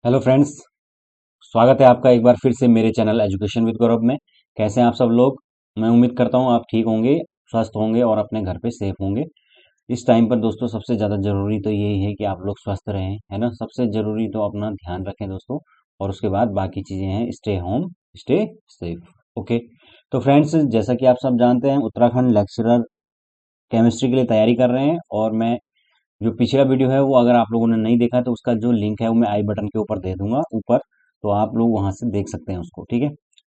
Hello friends. स्वागत है आपका एक बार फिर से मेरे चैनल एजुकेशन विद गौरव में। कैसे हैं आप सब लोग? मैं उम्मीद करता हूं आप ठीक होंगे, स्वस्थ होंगे और अपने घर पे सेफ होंगे। इस टाइम पर दोस्तों सबसे ज़्यादा ज़रूरी तो यही है कि आप लोग स्वस्थ रहें, है ना। सबसे ज़रूरी तो अपना ध्यान रखें दोस्तों, और उसके बाद बाकी चीज़ें हैं, stay home stay safe. Okay. तो फ्रेंड्स, जैसा कि आप सब जानते हैं, उत्तराखंड लेक्चरर केमिस्ट्री के लिए तैयारी कर रहे हैं। और मैं जो पिछला वीडियो है वो अगर आप लोगों ने नहीं देखा तो उसका जो लिंक है वो मैं आई बटन के ऊपर दे दूंगा ऊपर, तो आप लोग वहां से देख सकते हैं उसको, ठीक है।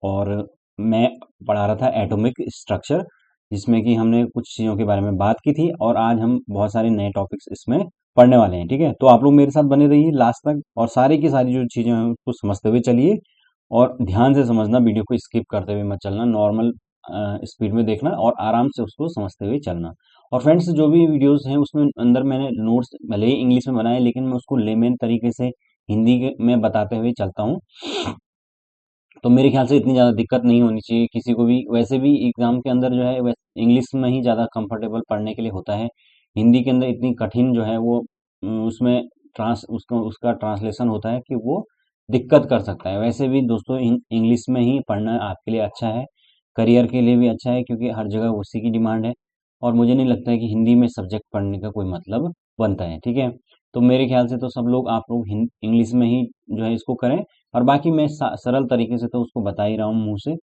और मैं पढ़ा रहा था एटॉमिक स्ट्रक्चर, जिसमें कि हमने कुछ चीज़ों के बारे में बात की थी, और आज हम बहुत सारे नए टॉपिक्स इसमें पढ़ने वाले हैं, ठीक है। तो आप लोग मेरे साथ बने रहिए लास्ट तक, और सारी की सारी जो चीज़ें हैं उसको समझते हुए चलिए, और ध्यान से समझना, वीडियो को स्किप करते हुए मत चलना, नॉर्मल स्पीड में देखना और आराम से उसको समझते हुए चलना। और फ्रेंड्स, जो भी वीडियोस हैं उसमें अंदर मैंने नोट्स भले ही इंग्लिश में बनाए, लेकिन मैं उसको लेमेन तरीके से में बताते हुए चलता हूँ। तो मेरे ख्याल से इतनी ज़्यादा दिक्कत नहीं होनी चाहिए किसी को भी। वैसे भी एग्जाम के अंदर जो है इंग्लिश में ही ज़्यादा कंफर्टेबल पढ़ने के लिए होता है। हिंदी के अंदर इतनी कठिन जो है वो उसमें उसका ट्रांसलेशन होता है कि वो दिक्कत कर सकता है। वैसे भी दोस्तों इंग्लिश में ही पढ़ना आपके लिए अच्छा है, करियर के लिए भी अच्छा है, क्योंकि हर जगह उसी की डिमांड है। और मुझे नहीं लगता है कि हिंदी में सब्जेक्ट पढ़ने का कोई मतलब बनता है, ठीक है। तो मेरे ख्याल से तो सब लोग आप लोग इंग्लिश में ही जो है इसको करें। और बाकी मैं सरल तरीके से तो उसको बता ही रहा हूँ मुंह से,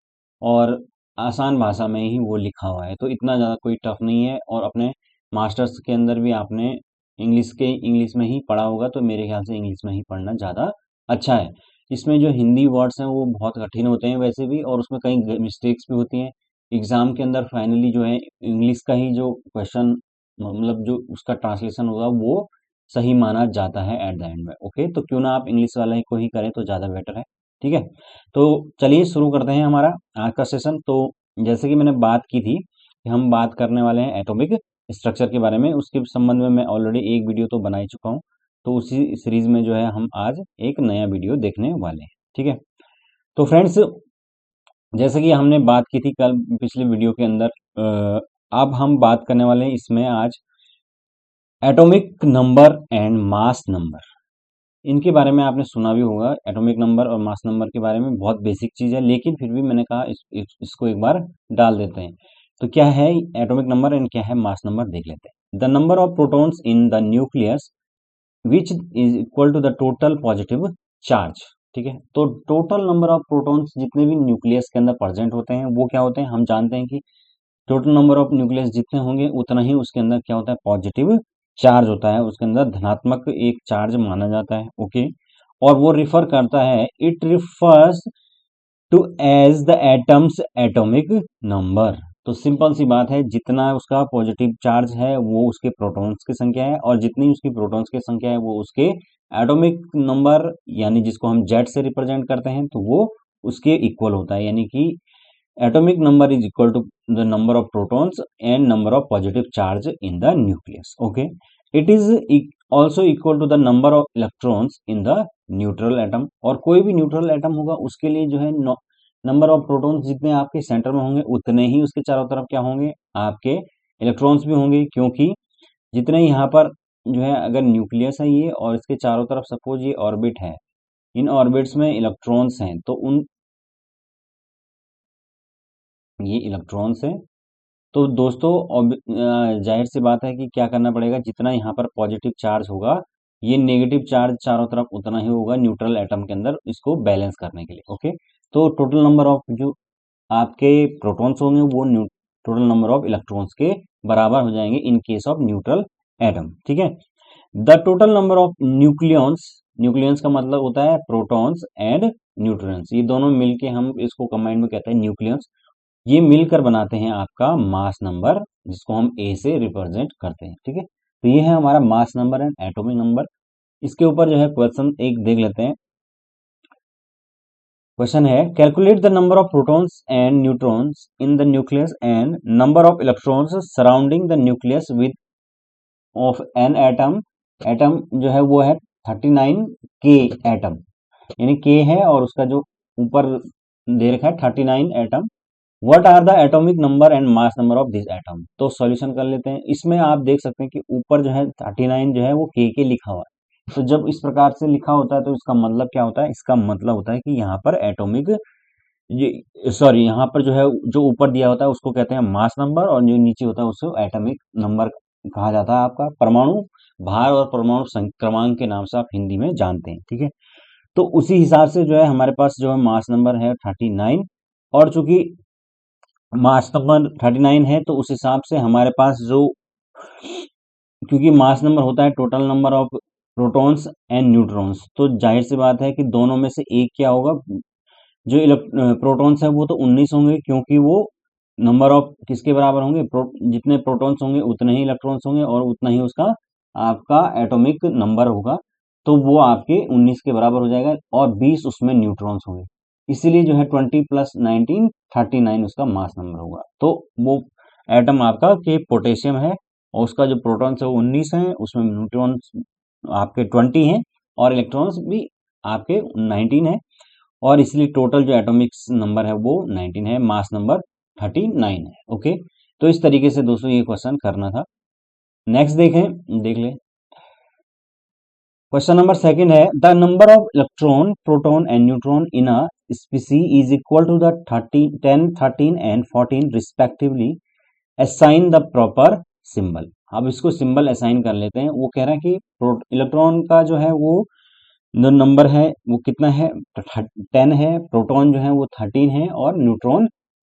और आसान भाषा में ही वो लिखा हुआ है, तो इतना ज़्यादा कोई टफ नहीं है। और अपने मास्टर्स के अंदर भी आपने इंग्लिश में ही पढ़ा होगा, तो मेरे ख्याल से इंग्लिश में ही पढ़ना ज़्यादा अच्छा है। इसमें जो हिंदी वर्ड्स हैं वो बहुत कठिन होते हैं वैसे भी, और उसमें कई मिस्टेक्स भी होती हैं। एग्जाम के अंदर फाइनली जो है इंग्लिश का ही जो क्वेश्चन, मतलब जो उसका ट्रांसलेशन होगा वो सही माना जाता है एट द एंड में। ओके, तो क्यों ना आप इंग्लिश वाला ही को ही करें तो ज़्यादा बेटर है, ठीक है। तो चलिए शुरू करते हैं हमारा आज का सेशन। तो जैसे कि मैंने बात की थी कि हम बात करने वाले हैं एटॉमिक स्ट्रक्चर के बारे में, उसके संबंध में मैं ऑलरेडी एक वीडियो तो बना ही चुका हूँ। तो उसी सीरीज में जो है हम आज एक नया वीडियो देखने वाले हैं, ठीक है। तो फ्रेंड्स, जैसे कि हमने बात की थी कल पिछले वीडियो के अंदर, अब हम बात करने वाले हैं इसमें आज atomic number and mass number. इनके बारे में आपने सुना भी होगा, एटॉमिक नंबर और मास नंबर के बारे में बहुत बेसिक चीज़ है, लेकिन फिर भी मैंने कहा इसको एक बार डाल देते हैं। तो क्या है एटॉमिक नंबर एंड क्या है मास नंबर, देख लेते हैं। The number of protons in the nucleus which is equal to the total positive charge, ठीक है। तो टोटल नंबर ऑफ प्रोटॉन्स जितने भी न्यूक्लियस के अंदर प्रेजेंट होते हैं वो क्या होते हैं, हम जानते हैं कि टोटल नंबर ऑफ न्यूक्लियस जितने होंगे उतना ही उसके अंदर क्या होता है, पॉजिटिव चार्ज होता है, उसके अंदर धनात्मक एक चार्ज माना जाता है। ओके। और वो रिफर करता है, it refers to as the atoms atomic number. तो सिंपल सी बात है, जितना उसका पॉजिटिव चार्ज है वो उसके प्रोटॉन्स की संख्या है, और जितनी उसकी प्रोटॉन्स की संख्या है वो उसके एटॉमिक नंबर, यानी जिसको हम जेड से रिप्रेजेंट करते हैं, तो वो उसके इक्वल होता है। यानी कि atomic number is equal to the number of protons and number of positive charge in the nucleus. Okay, it is also equal to the number of electrons in the neutral atom। और कोई भी neutral atom होगा उसके लिए जो है number of protons जितने आपके सेंटर में होंगे उतने ही उसके चारों तरफ क्या होंगे, आपके इलेक्ट्रॉन्स भी होंगे। क्योंकि जितने यहाँ पर जो है, अगर न्यूक्लियस है ये और इसके चारों तरफ सपोज ये ऑर्बिट है, इन ऑर्बिट्स में इलेक्ट्रॉन्स हैं, तो उन ये इलेक्ट्रॉन्स हैं। तो दोस्तों जाहिर सी बात है कि क्या करना पड़ेगा, जितना यहाँ पर पॉजिटिव चार्ज होगा ये नेगेटिव चार्ज चारों तरफ उतना ही होगा न्यूट्रल एटम के अंदर, इसको बैलेंस करने के लिए। ओके। तो टोटल नंबर ऑफ जो आपके प्रोटॉन्स होंगे वो टोटल नंबर ऑफ इलेक्ट्रॉन्स के बराबर हो जाएंगे इन केस ऑफ न्यूट्रल एटम, ठीक है। The total number of nucleons, nucleons का मतलब होता है प्रोटॉन्स एंड न्यूट्रॉन्स, ये दोनों मिलके हम इसको कंबाइंड में कहते हैं न्यूक्लियंस। ये मिलकर बनाते हैं आपका मास नंबर, जिसको हम ए से रिप्रेजेंट करते हैं, ठीक है। तो ये है हमारा mass number and atomic number. इसके ऊपर जो है क्वेश्चन एक देख लेते हैं। क्वेश्चन है, calculate the number of protons and neutrons in the nucleus and number of electrons surrounding the nucleus with of an atom. Atom जो है वो है 39 के एटम, यानी के है और उसका जो ऊपर दे रखा है 39 atom. What are the atomic number and mass number of this atom. तो सॉल्यूशन कर लेते हैं। इसमें आप देख सकते हैं कि ऊपर जो है 39 जो है वो के लिखा हुआ है, तो जब इस प्रकार से लिखा होता है तो इसका मतलब क्या होता है, इसका मतलब होता है कि यहाँ पर एटॉमिक, ये सॉरी, यहाँ पर जो है जो ऊपर दिया होता है उसको कहते हैं मास नंबर, और जो नीचे होता है उसको एटॉमिक नंबर कहा जाता है। आपका परमाणु भार और परमाणु क्रमांक के नाम से आप हिंदी में जानते हैं, ठीक है। तो उसी हिसाब से जो है हमारे पास जो है मास नंबर है 39, और चूंकि मास नंबर 39 है तो उस हिसाब से हमारे पास जो, क्योंकि मास नंबर होता है total number of protons and neutrons, तो जाहिर सी बात है कि दोनों में से एक क्या होगा, जो प्रोटॉन्स है वो तो 19 होंगे, क्योंकि वो नंबर ऑफ किसके बराबर होंगे, जितने प्रोटॉन्स होंगे उतने ही इलेक्ट्रॉन्स होंगे और उतना ही उसका आपका एटॉमिक नंबर होगा, तो वो आपके 19 के बराबर हो जाएगा, और 20 उसमें न्यूट्रॉन्स होंगे। इसीलिए जो है 20 प्लस 19 39 उसका मास नंबर होगा। तो वो एटम आपका के पोटेशियम है, और उसका जो प्रोटॉन्स है वो 19 है, उसमें न्यूट्रॉन्स आपके 20 हैं, और इलेक्ट्रॉन्स भी आपके 19 है, और इसलिए टोटल जो एटॉमिक नंबर है वो 19 है, मास नंबर 39 है। ओके, तो इस तरीके से दोस्तों ये क्वेश्चन करना था। नेक्स्ट देख ले। क्वेश्चन नंबर सेकंड है, the number of electron, proton and neutron in a species is equal to the 10 13 and 14 respectively, assign the proper symbol. अब इसको सिंबल असाइन कर लेते हैं। वो कह रहा है कि इलेक्ट्रॉन का जो है वो जो नंबर है वो कितना है, 10 है, प्रोटॉन जो है वो 13 है, और न्यूट्रॉन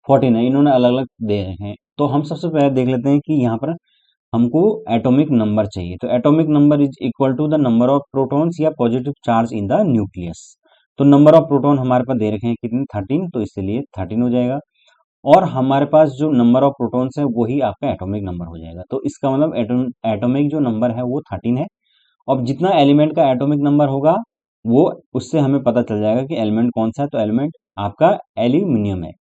14 है। इन्होंने अलग अलग दे रहे हैं। तो हम सबसे पहले देख लेते हैं कि यहाँ पर हमको एटॉमिक नंबर चाहिए। तो atomic number is equal to the number of protons या positive charge in the nucleus. तो नंबर ऑफ प्रोटॉन हमारे पास दे रखे हैं कितने, 13, तो इसलिए 13 हो जाएगा, और हमारे पास जो नंबर ऑफ प्रोटॉन्स है वही आपका एटॉमिक नंबर हो जाएगा। तो इसका मतलब एटॉमिक जो नंबर है वो 13 है। अब जितना एलिमेंट का एटॉमिक नंबर होगा वो, उससे हमें पता चल जाएगा कि एलिमेंट कौन सा है। तो एलिमेंट आपका एल्यूमिनियम है।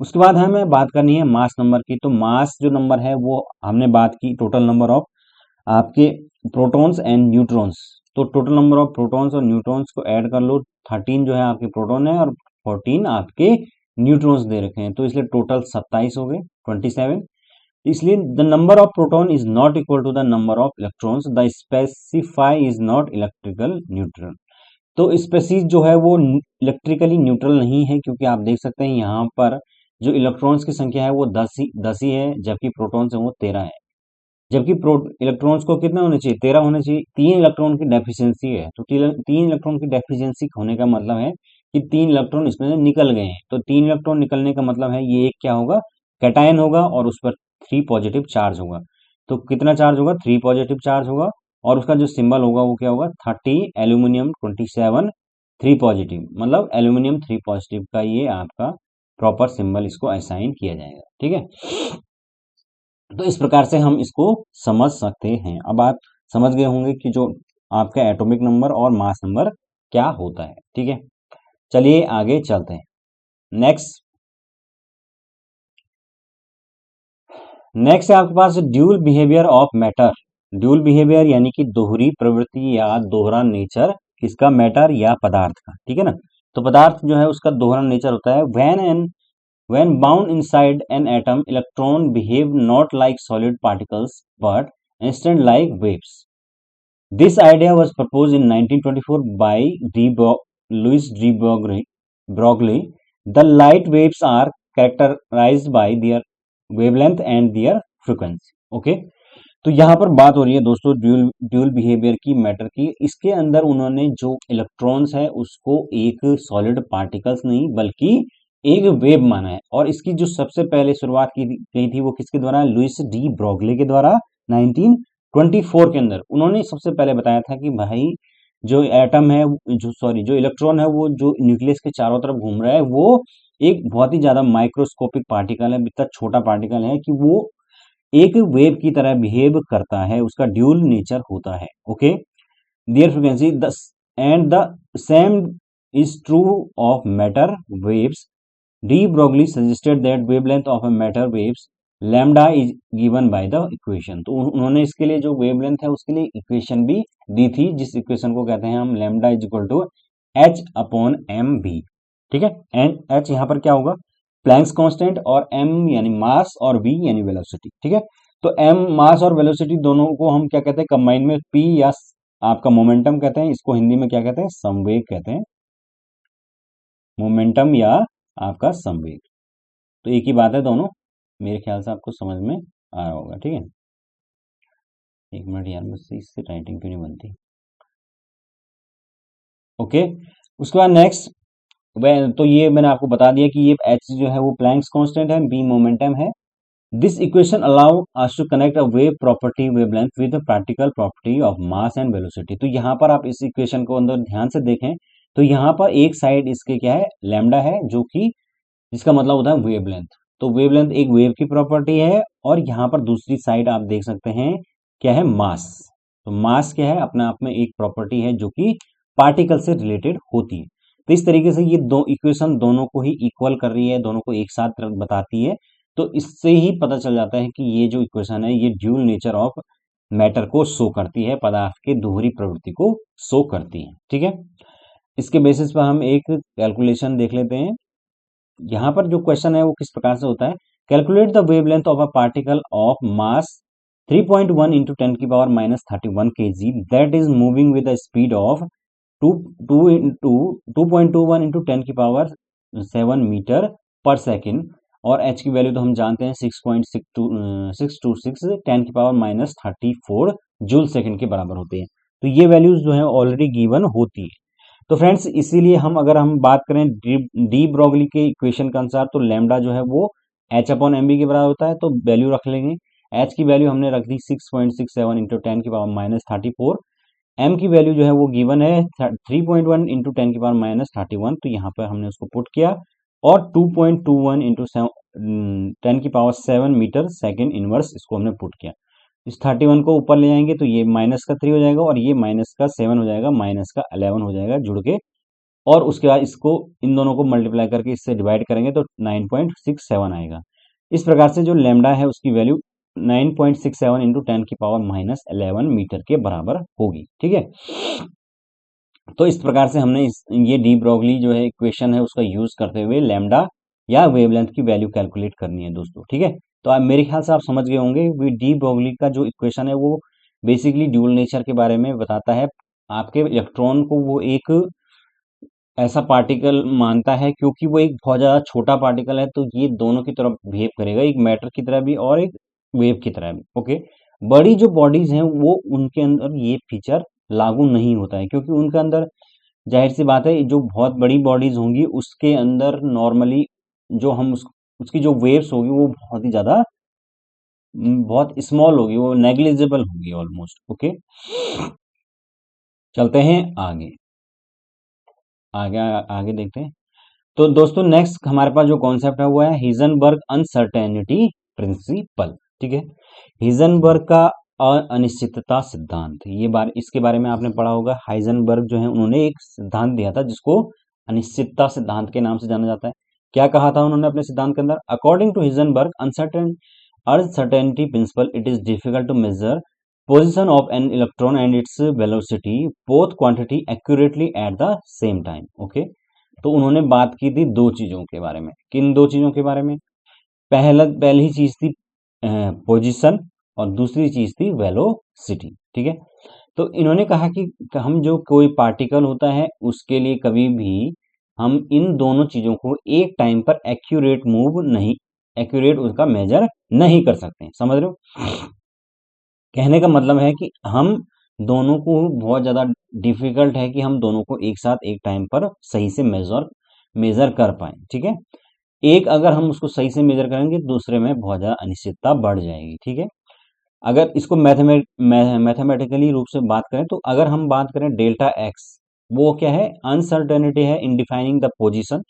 उसके बाद हमें बात करनी है मास नंबर की। तो मास जो नंबर है वो हमने बात की टोटल नंबर ऑफ आपके प्रोटॉन्स एंड न्यूट्रॉन्स। तो टोटल नंबर ऑफ प्रोटॉन्स और न्यूट्रॉन्स को ऐड कर लो। 13 जो है आपके प्रोटॉन है, और 14 आपके न्यूट्रॉन्स दे रखे हैं, तो इसलिए टोटल 27 हो गए, 27। इसलिए the number of proton is not equal to the number of electrons, the specify is not electrical neutral. तो स्पेसीज जो है वो इलेक्ट्रिकली न्यूट्रल नहीं है, क्योंकि आप देख सकते हैं यहाँ पर जो इलेक्ट्रॉन्स की संख्या है वो 10 ही है, जबकि प्रोटॉन्स है वो 13 है। जबकि इलेक्ट्रॉन्स को कितना होने चाहिए, 13 होने चाहिए। 3 इलेक्ट्रॉन की डेफिशिएंसी है, तो 3 इलेक्ट्रॉन की डेफिशिएंसी होने का मतलब है कि 3 इलेक्ट्रॉन इसमें से निकल गए हैं। तो 3 इलेक्ट्रॉन निकलने का मतलब है ये एक क्या होगा, कैटायन होगा, और उस पर 3 पॉजिटिव चार्ज होगा। तो कितना चार्ज होगा, 3 पॉजिटिव चार्ज होगा, और उसका जो सिंबल होगा वो क्या होगा, 30 एल्यूमिनियम 27 3 पॉजिटिव, मतलब एल्यूमिनियम 3 पॉजिटिव का ये आपका प्रॉपर सिंबल इसको असाइन किया जाएगा। ठीक है, तो इस प्रकार से हम इसको समझ सकते हैं। अब आप समझ गए होंगे कि जो आपका एटॉमिक नंबर और मास नंबर क्या होता है। ठीक है, चलिए आगे चलते हैं। नेक्स्ट नेक्स्ट है आपके पास dual behaviour of matter. Dual behaviour यानी कि दोहरी प्रवृत्ति या दोहरा नेचर किसका, मैटर या पदार्थ का। ठीक है ना, तो पदार्थ जो है उसका दोहरा नेचर होता है। When bound inside an atom, electron behave not like solid particles but instead like waves. This idea was proposed in 1924 by Louis D. Broglie. The light waves are characterized by their wavelength and their frequency. Okay, तो यहाँ पर बात हो रही है दोस्तों dual behaviour की, matter की। इसके अंदर उन्होंने जो इलेक्ट्रॉन्स है उसको एक सॉलिड पार्टिकल्स नहीं बल्कि एक वेव माना है, और इसकी जो सबसे पहले शुरुआत की गई थी वो किसके द्वारा, लुइस डी ब्रोगले के द्वारा 1924 के अंदर। उन्होंने सबसे पहले बताया था कि भाई जो एटम है, जो इलेक्ट्रॉन है वो जो न्यूक्लियस के चारों तरफ घूम रहा है वो एक बहुत ही ज्यादा माइक्रोस्कोपिक पार्टिकल है, इतना छोटा पार्टिकल है कि वो एक वेव की तरह बिहेव करता है, उसका ड्यूल नेचर होता है। Okay, there frequency and the same is true of matter waves. De Broglie suggested that wavelength of a matter waves lambda is given by the equation. तो उन्होंने इसके लिए जो वेवलेंथ है उसके लिए इक्वेशन भी दी थी, जिस इक्वेशन को कहते हैं हम lambda is equal to H upon M भी। ठीक है, एंड एच यहाँ पर क्या होगा, प्लैंक्स कांस्टेंट, और एम यानी मास, और वी यानी वेलोसिटी। ठीक है, तो एम मास और वेलोसिटी दोनों को हम क्या कहते हैं कंबाइन में पी या आपका मोमेंटम कहते हैं, इसको हिंदी में क्या कहते हैं, संवेग कहते हैं, मोमेंटम या आपका संवेग। तो एक ही बात है दोनों, मेरे ख्याल से आपको समझ में आ रहा होगा। ठीक है, एक मिनट यार, मुझसे इससे राइटिंग क्यों नहीं बनती। ओके, उसके बाद नेक्स्ट, वह तो ये मैंने आपको बता दिया कि ये एच जो है वो प्लैंक्स कांस्टेंट है, बी मोमेंटम है। This equation allow us to connect a wave property wavelength with practical property of mass and velocity. तो यहाँ पर आप इस इक्वेशन को अंदर ध्यान से देखें तो यहाँ पर एक साइड इसके क्या है, लैम्डा है, जो कि जिसका मतलब होता है वेवलेंथ। तो वेवलेंथ एक वेव की प्रॉपर्टी है, और यहाँ पर दूसरी साइड आप देख सकते हैं क्या है, मास। तो मास क्या है, अपने आप में एक प्रॉपर्टी है जो कि पार्टिकल से रिलेटेड होती है। तो इस तरीके से ये दो इक्वेशन दोनों को ही इक्वल कर रही है, दोनों को एक साथ बताती है। तो इससे ही पता चल जाता है कि ये जो इक्वेशन है ये ड्यूल नेचर ऑफ मैटर को शो करती है, पदार्थ के दोहरी प्रवृत्ति को शो करती है। ठीक है, इसके बेसिस पर हम एक कैलकुलेशन देख लेते हैं। यहाँ पर जो क्वेश्चन है वो किस प्रकार से होता है, calculate the wavelength of a particle of mass 3.1 into 10 की power minus 31 kg that is moving with the speed of 2.21 into 10 की पावर 7 मीटर पर सेकेंड, और एच की वैल्यू तो हम जानते हैं 6.626 10 की पावर माइनस 34 जूल सेकेंड के बराबर होते हैं। तो ये वैल्यूज जो है ऑलरेडी गिवन होती है। तो फ्रेंड्स इसीलिए हम अगर हम बात करें डी ब्रोगली के इक्वेशन के अनुसार, तो लैम्डा जो है वो एच अपॉन एम बी के बराबर होता है। तो वैल्यू रख लेंगे, एच की वैल्यू हमने रख दी 6.67 इंटू 10 की पावर माइनस 34। एम की वैल्यू जो है वो गिवन है 3.1 इंटू 10 की पावर माइनस 31। तो यहाँ पर हमने उसको पुट किया, और 2.21 इंटू 10 की पावर 7 मीटर सेकेंड इनवर्स इसको हमने पुट किया। इस 31 को ऊपर ले जाएंगे तो ये माइनस का 3 हो जाएगा, और ये माइनस का 7 हो जाएगा, माइनस का 11 हो जाएगा जुड़ के। और उसके बाद इसको इन दोनों को मल्टीप्लाई करके इससे डिवाइड करेंगे तो 9.67 आएगा। इस प्रकार से जो लेमडा है उसकी वैल्यू 9.67 इंटू 10 की पावर माइनस 11 मीटर के बराबर होगी। ठीक है, तो इस प्रकार से हमने ये डी ब्रोगली जो है इक्वेशन है उसका यूज करते हुए लैम्डा या वेवलेंथ की वैल्यू कैलकुलेट करनी है दोस्तों। ठीक है, तो आप मेरे ख्याल से आप समझ गए होंगे डी ब्रोगली का जो इक्वेशन है वो बेसिकली ड्यूल नेचर के बारे में बताता है। आपके इलेक्ट्रॉन को वो एक ऐसा पार्टिकल मानता है, क्योंकि वो एक बहुत ज़्यादा छोटा पार्टिकल है, तो ये दोनों की तरफ बिहेव करेगा, एक मैटर की तरह भी और एक वेव की तरह भी। ओके, बड़ी जो बॉडीज हैं वो उनके अंदर ये फीचर लागू नहीं होता है, क्योंकि उनके अंदर जाहिर सी बात है जो बहुत बड़ी बॉडीज होंगी उसके अंदर नॉर्मली जो हम उसकी जो वेव्स होगी वो बहुत ही ज़्यादा बहुत स्मॉल होगी, वो नेग्लिजिबल होगी ऑलमोस्ट। ओके, चलते हैं आगे, आगे आगे देखते हैं। तो दोस्तों नेक्स्ट हमारे पास जो कॉन्सेप्ट है वो है हिजनबर्ग अनसर्टेनिटी प्रिंसिपल। ठीक है, हिजनबर्ग का अनिश्चितता सिद्धांत, ये बार इसके बारे में आपने पढ़ा होगा। हाइजनबर्ग जो है उन्होंने एक सिद्धांत दिया था जिसको अनिश्चितता सिद्धांत के नाम से जाना जाता है। क्या कहा था उन्होंने अपने सिद्धांत के अंदर, according to Heisenberg uncertainty principle it is difficult to measure position of an electron and its velocity both quantity accurately at the same time। Okay, तो उन्होंने बात की थी दो चीजों के बारे में। किन दो चीजों के बारे में, पहली चीज थी पोजीशन, और दूसरी चीज थी वेलोसिटी। ठीक है, तो इन्होंने कहा कि हम जो कोई पार्टिकल होता है उसके लिए कभी भी हम इन दोनों चीजों को एक टाइम पर एक्यूरेट उसका मेजर नहीं कर सकते। समझ रहे हो, कहने का मतलब है कि हम दोनों को बहुत ज़्यादा डिफिकल्ट है कि हम दोनों को एक साथ एक टाइम पर सही से मेजर कर पाए। ठीक है, एक अगर हम उसको सही से मेजर करेंगे दूसरे में बहुत ज़्यादा अनिश्चितता बढ़ जाएगी। ठीक है, अगर इसको मैथमेटिकली रूप से बात करें तो अगर हम बात करें डेल्टा एक्स, वो क्या है, अनसर्टेनिटी है इन डिफाइनिंग द पोजीशन।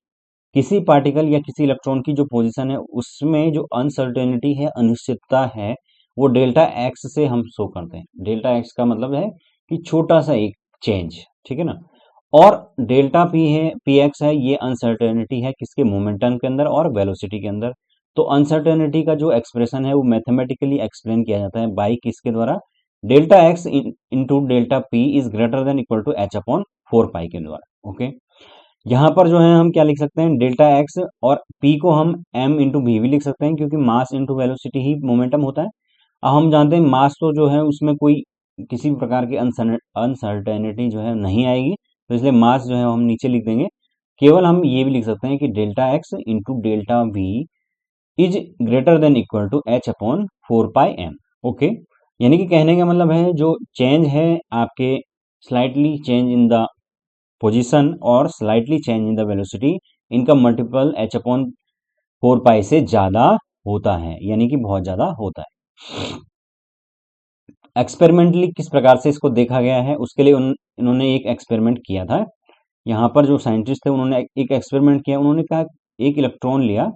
किसी पार्टिकल या किसी इलेक्ट्रॉन की जो पोजीशन है उसमें जो अनसर्टेनिटी है, अनिश्चितता है, वो डेल्टा एक्स से हम शो करते हैं। डेल्टा एक्स का मतलब है कि छोटा सा एक चेंज। ठीक है ना, और डेल्टा पी है, पी एक्स है, ये अनसर्टेनिटी है किसके, मोमेंटम के अंदर और वेलोसिटी के अंदर। तो अनसर्टेनिटी का जो एक्सप्रेशन है वो मैथमेटिकली एक्सप्लेन किया जाता है बाई किसके द्वारा, delta x into delta P is greater than equal to H upon 4 pi के द्वारा। ओके, यहाँ पर जो है हम क्या लिख सकते हैं, डेल्टा एक्स और पी को हम एम इंटू वी भी लिख सकते हैं, क्योंकि मास इंटू वेलोसिटी ही मोमेंटम होता है। अब हम जानते हैं मास तो जो है उसमें कोई किसी भी प्रकार की अनसर्टेनिटी जो है नहीं आएगी, तो इसलिए मास जो है हम नीचे लिख देंगे। केवल हम ये भी लिख सकते हैं कि delta x into delta V is greater than equal to H upon 4 pi M. Okay, यानी कि कहने का मतलब है जो चेंज है आपके slightly change in the position और slightly change in the velocity, इनका मल्टीपल एच अपॉन 4 पाई से ज्यादा होता है, यानी कि बहुत ज्यादा होता है। एक्सपेरिमेंटली किस प्रकार से इसको देखा गया है, उसके लिए इन्होंने एक एक्सपेरिमेंट किया था। यहाँ पर जो साइंटिस्ट थे उन्होंने एक एक्सपेरिमेंट किया। उन्होंने कहा एक इलेक्ट्रॉन लिया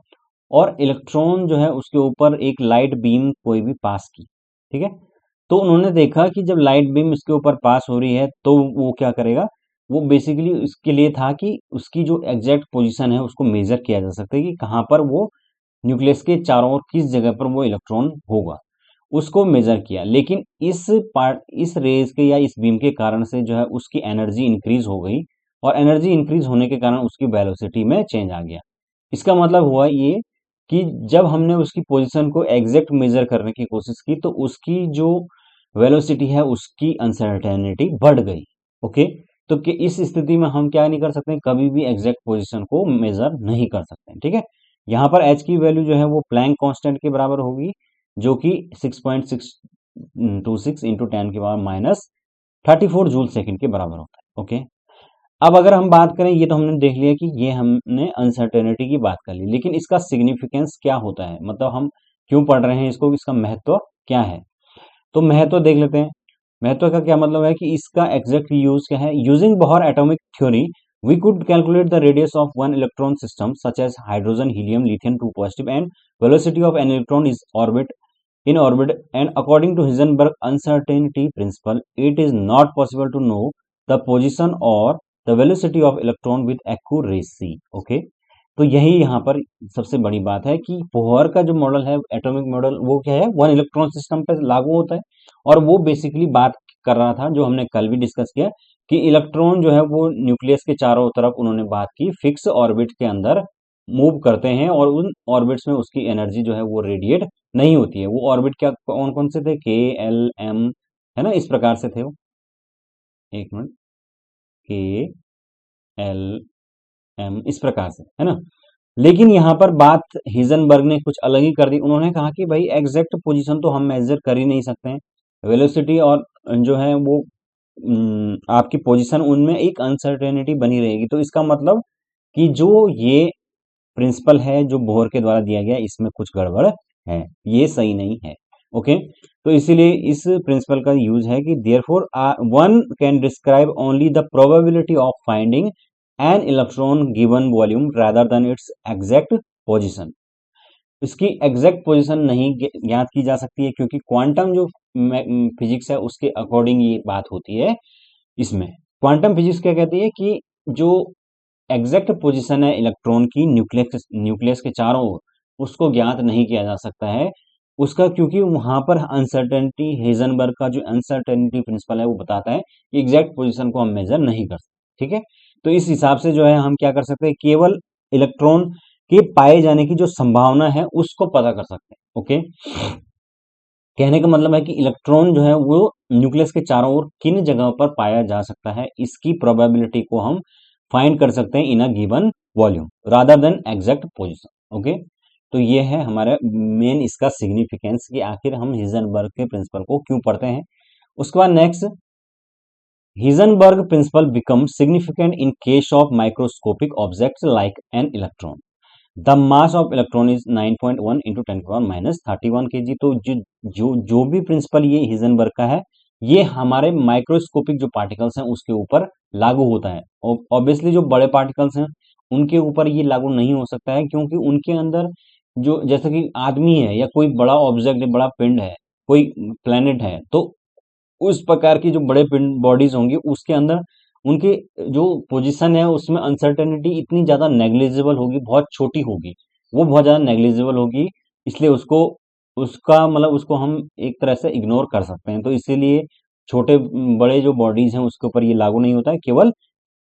और इलेक्ट्रॉन जो है उसके ऊपर एक लाइट बीम कोई भी पास की, ठीक है। तो उन्होंने देखा कि जब लाइट बीम इसके ऊपर पास हो रही है तो वो क्या करेगा, वो बेसिकली इसके लिए था कि उसकी जो एग्जैक्ट पोजीशन है उसको मेजर किया जा सकता है कि कहाँ पर वो न्यूक्लियस के चारों ओर किस जगह पर वो इलेक्ट्रॉन होगा, उसको मेजर किया। लेकिन इस रेज के या इस बीम के कारण से जो है उसकी एनर्जी इंक्रीज हो गई, और एनर्जी इंक्रीज होने के कारण उसकी वेलोसिटी में चेंज आ गया। इसका मतलब हुआ ये कि जब हमने उसकी पोजीशन को एग्जैक्ट मेजर करने की कोशिश की तो उसकी जो वेलोसिटी है उसकी अनसर्टेनिटी बढ़ गई। ओके, तो कि इस स्थिति में हम क्या नहीं कर सकते, कभी भी एग्जैक्ट पोजीशन को मेजर नहीं कर सकते, ठीक है। यहाँ पर एच की वैल्यू जो है वो प्लैंक कांस्टेंट के बराबर होगी, जो कि 6.626 इंटू 10⁻³ जूल सेकंड के बराबर होता है। ओके, अब अगर हम बात करें, ये तो हमने देख लिया कि ये हमने अनसर्टेनिटी की बात कर ली, लेकिन इसका सिग्निफिकेंस क्या होता है, मतलब हम क्यों पढ़ रहे हैं इसको, इसका महत्व क्या है। तो महत्व देख लेते हैं। महत्व का क्या मतलब है कि इसका एग्जैक्ट यूज क्या है। Using Bohr atomic theory we could calculate the radius of one electron system such as hydrogen, helium, lithium, two positive, and velocity of an electron is in orbit, and according to Heisenberg uncertainty principle it is not possible to know the position or the velocity of electron with accuracy. Okay, तो यही यहाँ पर सबसे बड़ी बात है कि Bohr का जो मॉडल है, एटॉमिक मॉडल, वो क्या है, वन इलेक्ट्रॉन सिस्टम पर लागू होता है। और वो बेसिकली बात कर रहा था जो हमने कल भी डिस्कस किया कि इलेक्ट्रॉन जो है वो न्यूक्लियस के चारों तरफ, उन्होंने बात की, फिक्स ऑर्बिट के अंदर मूव करते हैं और उन ऑर्बिट्स में उसकी एनर्जी जो है वो रेडिएट नहीं होती है। वो ऑर्बिट क्या कौन कौन से थे, के एल एम, है ना, इस प्रकार से थे वो। एक मिनट, के एल एम, इस प्रकार से, है ना। लेकिन यहाँ पर बात हिजनबर्ग ने कुछ अलग ही कर दी। उन्होंने कहा कि भाई एग्जैक्ट पोजीशन तो हम मेजर कर ही नहीं सकते हैं, वेलोसिटी और जो है वो आपकी पोजीशन, उनमें एक अनसर्टेनिटी बनी रहेगी। तो इसका मतलब कि जो ये प्रिंसिपल है जो बोहर के द्वारा दिया गया, इसमें कुछ गड़बड़ है, ये सही नहीं है। ओके, तो इसीलिए इस प्रिंसिपल का यूज है कि therefore one can describe only the probability of finding an electron given volume rather then it's exact position. इसकी एग्जैक्ट पोजीशन नहीं ज्ञात की जा सकती है, क्योंकि क्वांटम जो फिजिक्स है उसके अकॉर्डिंग ये बात होती है। इसमें क्वांटम फिजिक्स क्या कहती है कि जो एग्जैक्ट पोजीशन है इलेक्ट्रॉन की न्यूक्लियस के चारों ओर, उसको ज्ञात नहीं किया जा सकता है उसका, क्योंकि वहां पर अनसर्टेनिटी, हेजनबर्ग का जो अनसर्टेनिटी प्रिंसिपल है वो बताता है कि एग्जैक्ट पोजीशन को हम मेजर नहीं कर सकते, ठीक है। तो इस हिसाब से जो है हम क्या कर सकते हैं, केवल इलेक्ट्रॉन के पाए जाने की जो संभावना है उसको पता कर सकते हैं। ओके, कहने का मतलब है कि इलेक्ट्रॉन जो है वो न्यूक्लियस के चारों ओर किन जगहों पर पाया जा सकता है, इसकी प्रोबेबिलिटी को हम फाइंड कर सकते हैं in a given volume rather than exact position. Okay, तो ये है हमारा मेन इसका सिग्निफिकेंस कि आखिर हम हिजनबर्ग के प्रिंसिपल को क्यों पढ़ते हैं। उसके बाद next, Heisenberg principle become significant in case of microscopic objects like an electron. The mass of electron is 9.1 into 10⁻³ kg। तो जो भी प्रिंसिपल ये हिजनबर्ग का है, ये हमारे माइक्रोस्कोपिक जो पार्टिकल्स हैं उसके ऊपर लागू होता है। ऑब्वियसली जो बड़े पार्टिकल्स हैं उनके ऊपर ये लागू नहीं हो सकता है, क्योंकि उनके अंदर जो, जैसे कि आदमी है या कोई बड़ा ऑब्जेक्ट है, बड़ा पिंड है, कोई प्लेनेट है, तो उस प्रकार की जो बड़े पिंड बॉडीज होंगी उसके अंदर उनके जो पोजीशन है उसमें अनसर्टेनिटी इतनी ज्यादा नेग्लिजिबल होगी, बहुत छोटी होगी, वो बहुत ज्यादा नेग्लिजिबल होगी। इसलिए उसको, उसका मतलब उसको हम एक तरह से इग्नोर कर सकते हैं। तो इसीलिए छोटे बड़े जो बॉडीज हैं उसके ऊपर ये लागू नहीं होता है, केवल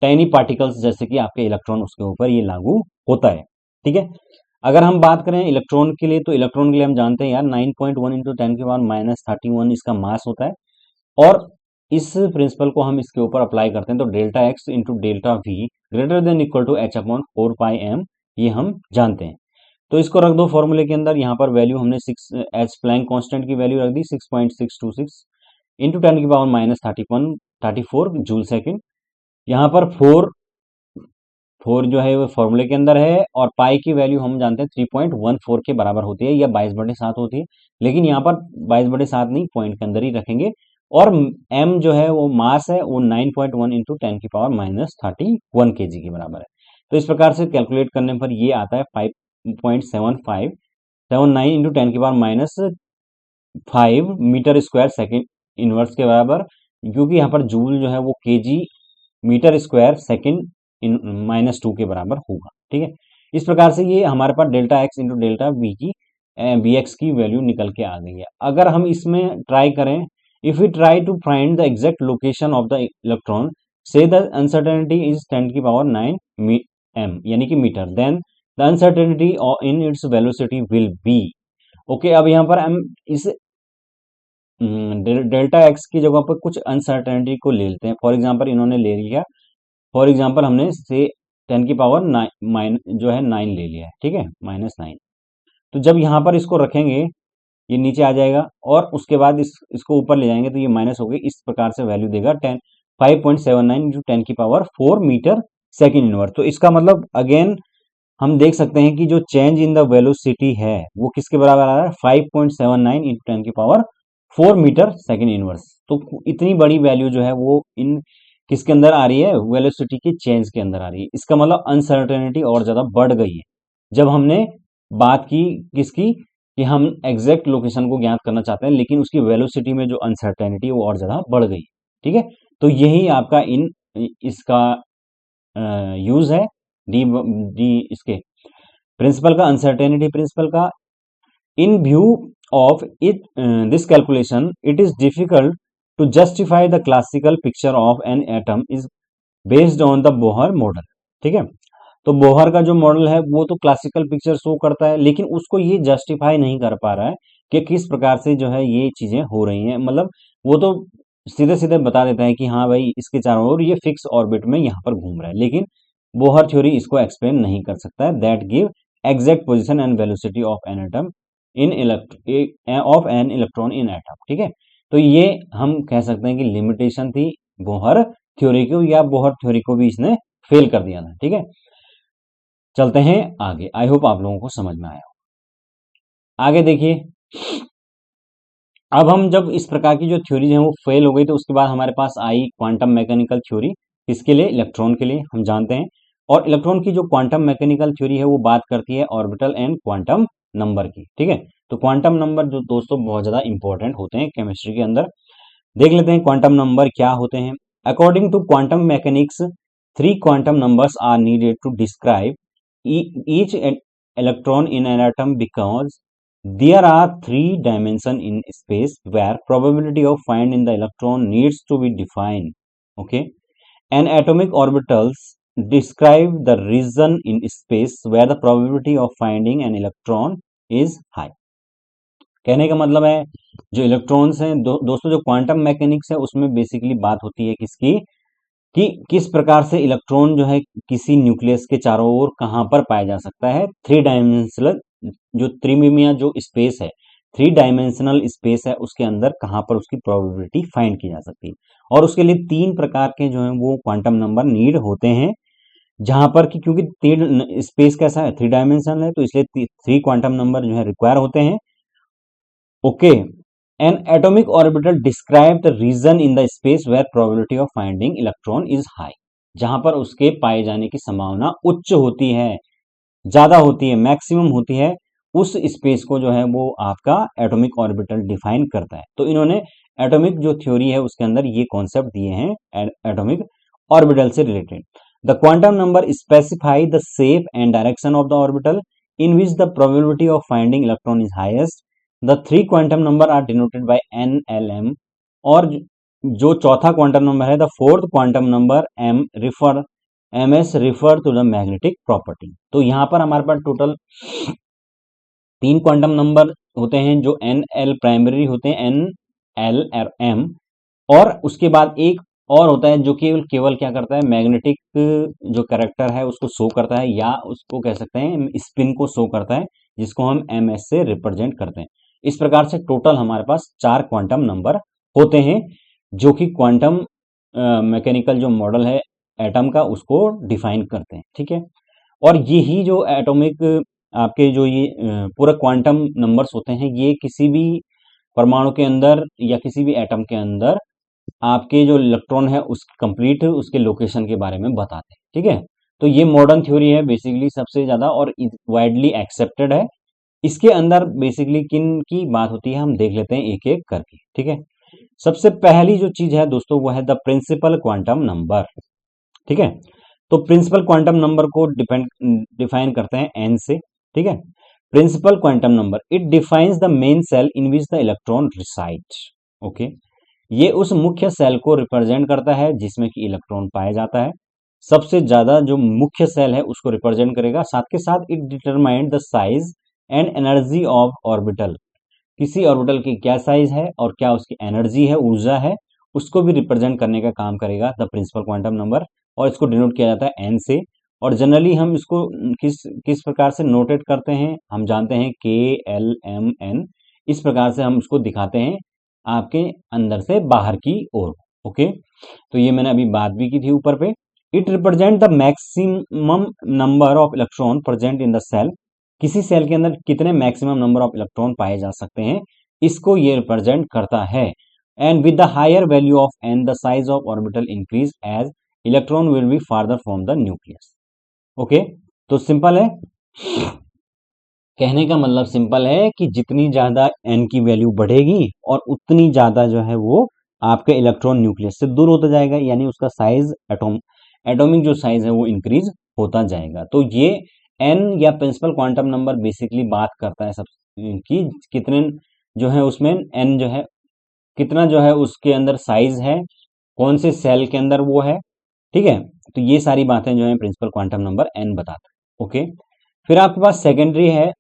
टाइनी पार्टिकल्स जैसे कि आपके इलेक्ट्रॉन, उसके ऊपर ये लागू होता है, ठीक है। अगर हम बात करें इलेक्ट्रॉन के लिए, तो इलेक्ट्रॉन के लिए हम जानते हैं यार 9.1 इंटू 10⁻³ इसका मास होता है। और इस प्रिंसिपल को हम इसके ऊपर अप्लाई करते हैं तो delta x into delta v greater than equal to H upon 4 pi m, ये हम जानते हैं। तो इसको रख दो फॉर्मूले के अंदर। यहाँ पर वैल्यू हमने 6 एच प्लैंक कांस्टेंट की वैल्यू रख दी 6.626 इंटू 10⁻−34 जूल सेकेंड। यहाँ पर फोर जो है वो फॉर्मूले के अंदर है, और पाई की वैल्यू हम जानते हैं 3.14 के बराबर होती है, या 22/7 होती है। लेकिन यहाँ पर 22/7 नहीं, पॉइंट के अंदर ही रखेंगे। और एम जो है वो मास है, वो 9.1 इंटू 10⁻−31 kg के बराबर है। तो इस प्रकार से कैलकुलेट करने पर ये आता है 5.7579 into 10⁻5 metre square second inverse के बराबर, क्योंकि यहाँ पर जूल जो है वो केजी मीटर स्क्वायर सेकेंड -2 के बराबर होगा। ठीक है, इस प्रकार से ये हमारे पास delta x into delta v की बी एक्स की वैल्यू निकल के आ गई है। अगर हम इसमें ट्राई करें, if we try to find the exact location of the electron, say the uncertainty is 10⁻9 m यानी कि metre, then the uncertainty in its velocity will be. Okay, अब यहाँ पर हम इस डेल्टा एक्स की जगह पर कुछ अनसर्टेनिटी को ले लेते हैं। फॉर एग्जांपल इन्होंने ले लिया, फॉर एग्जांपल हमने से 10⁻9 जो है 9 ले लिया है, ठीक है, -9। तो जब यहाँ पर इसको रखेंगे ये नीचे आ जाएगा, और उसके बाद इसको ऊपर ले जाएंगे तो ये माइनस हो गई। इस प्रकार से वैल्यू देगा 5.79 इंटू 10⁻4 मीटर सेकेंड इनवर्स। तो इसका मतलब अगेन हम देख सकते हैं कि जो चेंज इन द वेलोसिटी है वो किसके बराबर आ रहा है, 5.79 इंटू 10⁻4 मीटर सेकेंड इनवर्स। तो इतनी बड़ी वैल्यू जो है वो इन किसके अंदर आ रही है, वेलोसिटी के चेंज के अंदर आ रही है। इसका मतलब अनसर्टेनिटी और ज्यादा बढ़ गई है। जब हमने बात की किसकी, कि हम एग्जैक्ट लोकेशन को ज्ञात करना चाहते हैं, लेकिन उसकी वेलोसिटी में जो अनसर्टेनिटी है वो और ज्यादा बढ़ गई। ठीक है, तो यही आपका इसका यूज है डी डी इसके प्रिंसिपल का, अनसर्टेनिटी प्रिंसिपल का। In view of this calculation, it is difficult to justify the classical picture of an atom is based on the Bohr model। ठीक है, तो बोहर का जो मॉडल है वो तो क्लासिकल पिक्चर शो करता है, लेकिन उसको ये जस्टिफाई नहीं कर पा रहा है कि किस प्रकार से जो है ये चीजें हो रही हैं। मतलब वो तो सीधे सीधे बता देता है कि हाँ भाई इसके चारों ओर ये फिक्स ऑर्बिट में यहाँ पर घूम रहा है, लेकिन बोहर थ्योरी इसको एक्सप्लेन नहीं कर सकता है। That give exact position and velocity of an atom of an electron in atom. ठीक है, तो ये हम कह सकते हैं कि लिमिटेशन थी बोहर थ्योरी की, या बोहर थ्योरी को भी इसने फेल कर दिया था। ठीक है, चलते हैं आगे। आई होप आप लोगों को समझ में आया हो। आगे देखिए, अब हम जब इस प्रकार की जो थ्योरी है वो फेल हो गई, तो उसके बाद हमारे पास आई क्वांटम मैकेनिकल थ्योरी। इसके लिए इलेक्ट्रॉन के लिए हम जानते हैं, और इलेक्ट्रॉन की जो क्वांटम मैकेनिकल थ्योरी है वो बात करती है ऑर्बिटल एंड क्वांटम नंबर की। ठीक है, तो क्वांटम नंबर जो दोस्तों बहुत ज्यादा इंपॉर्टेंट होते हैं केमिस्ट्री के अंदर। देख लेते हैं क्वांटम नंबर क्या होते हैं। According to quantum mechanics, 3 quantum numbers are needed to describe each electron in an atom, because there are 3 dimensions in space where probability of finding the electron needs to be defined. Okay, and atomic orbitals describe the region in space where the probability of finding an electron is high. कहने का मतलब है जो electrons हैं दोस्तों, जो quantum mechanics है उसमें बेसिकली बात होती है किसकी, कि किस प्रकार से इलेक्ट्रॉन जो है किसी न्यूक्लियस के चारों ओर कहां पर पाया जा सकता है। 3 डायमेंशनल जो त्रिमिमीय जो स्पेस है, 3 डायमेंशनल स्पेस है, उसके अंदर कहां पर उसकी प्रोबेबिलिटी फाइंड की जा सकती है। और उसके लिए 3 प्रकार के जो है वो क्वांटम नंबर नीड होते हैं, जहां पर कि क्योंकि 3 स्पेस कैसा है, 3 डायमेंशनल है, तो इसलिए 3 क्वांटम नंबर जो है रिक्वायर होते हैं। Okay, an atomic orbital describe the region in the space where probability of finding electron is high, जहां पर उसके पाए जाने की संभावना उच्च होती है, ज्यादा होती है, मैक्सिमम होती है। उस स्पेस को जो है वो आपका एटॉमिक ऑर्बिटल डिफाइन करता है। तो इन्होंने एटॉमिक जो थ्योरी है उसके अंदर ये कॉन्सेप्ट दिए हैं एटॉमिक ऑर्बिटल से related. The quantum number specify the shape and direction of the orbital in which the probability of finding electron is highest. The 3 quantum number are denoted by NLM, और जो चौथा quantum number है, the 4th quantum number MS refer to the magnetic property. तो यहां पर हमारे पास total 3 quantum number होते हैं जो NL प्राइमरी होते हैं, NL और M, और उसके बाद एक और होता है जो केवल केवल क्या करता है, मैग्नेटिक जो कैरेक्टर है उसको शो करता है, या उसको कह सकते हैं स्पिन को शो करता है, जिसको हम एम एस से रिप्रेजेंट करते हैं। इस प्रकार से टोटल हमारे पास 4 क्वांटम नंबर होते हैं, जो कि क्वांटम मैकेनिकल जो मॉडल है एटम का उसको डिफाइन करते हैं। ठीक है, और यही जो एटॉमिक आपके जो ये पूरा क्वांटम नंबर्स होते हैं, ये किसी भी परमाणु के अंदर या किसी भी एटम के अंदर आपके जो इलेक्ट्रॉन है उस कंप्लीट उसके लोकेशन के बारे में बताते हैं। ठीक है, तो ये मॉडर्न थ्योरी है बेसिकली सबसे ज्यादा, और वाइडली एक्सेप्टेड है। इसके अंदर बेसिकली किन की बात होती है हम देख लेते हैं एक एक करके। ठीक है, सबसे पहली जो चीज है दोस्तों वो है द प्रिंसिपल क्वांटम नंबर। ठीक है, तो प्रिंसिपल क्वांटम नंबर को डिफाइन करते हैं एन से। ठीक है, principal quantum number it defines the main shell in which the electron reside. Okay, ये उस मुख्य सेल को रिप्रेजेंट करता है जिसमें कि इलेक्ट्रॉन पाया जाता है। सबसे ज्यादा जो मुख्य सेल है उसको रिप्रेजेंट करेगा। साथ के साथ it determined the size and energy of orbital, किसी ऑर्बिटल की क्या साइज है और क्या उसकी एनर्जी है, ऊर्जा है, उसको भी रिप्रेजेंट करने का काम करेगा द प्रिंसिपल क्वांटम नंबर, और इसको डिनोट किया जाता है एन से। और जनरली हम इसको किस किस प्रकार से नोटेट करते हैं, हम जानते हैं के एल एम एन, इस प्रकार से हम उसको दिखाते हैं आपके अंदर से बाहर की ओर। ओके, तो ये मैंने अभी बात भी की थी ऊपर पे। It represent the maximum number of electron present in the shell, किसी सेल के अंदर कितने मैक्सिमम नंबर ऑफ इलेक्ट्रॉन पाए जा सकते हैं, इसको ये रिप्रेजेंट करता है। And with the higher value of n the size of orbital increase as electron will be farther from the nucleus. Okay, तो सिंपल है, कहने का मतलब सिंपल है कि जितनी ज्यादा एन की वैल्यू बढ़ेगी और उतनी ज्यादा जो है वो आपके इलेक्ट्रॉन न्यूक्लियस से दूर होता जाएगा, यानी उसका साइज एटॉमिक जो साइज है वो इंक्रीज होता जाएगा। तो ये एन या प्रिंसिपल क्वांटम नंबर बेसिकली बात करता है सब कि कितने जो है उसमें एन जो है कितना जो है उसके अंदर साइज है, कौन से सेल के अंदर वो है। ठीक है, तो ये सारी बातें जो है प्रिंसिपल क्वांटम नंबर एन बताता है। ओके, फिर आपके पास सेकेंडरी है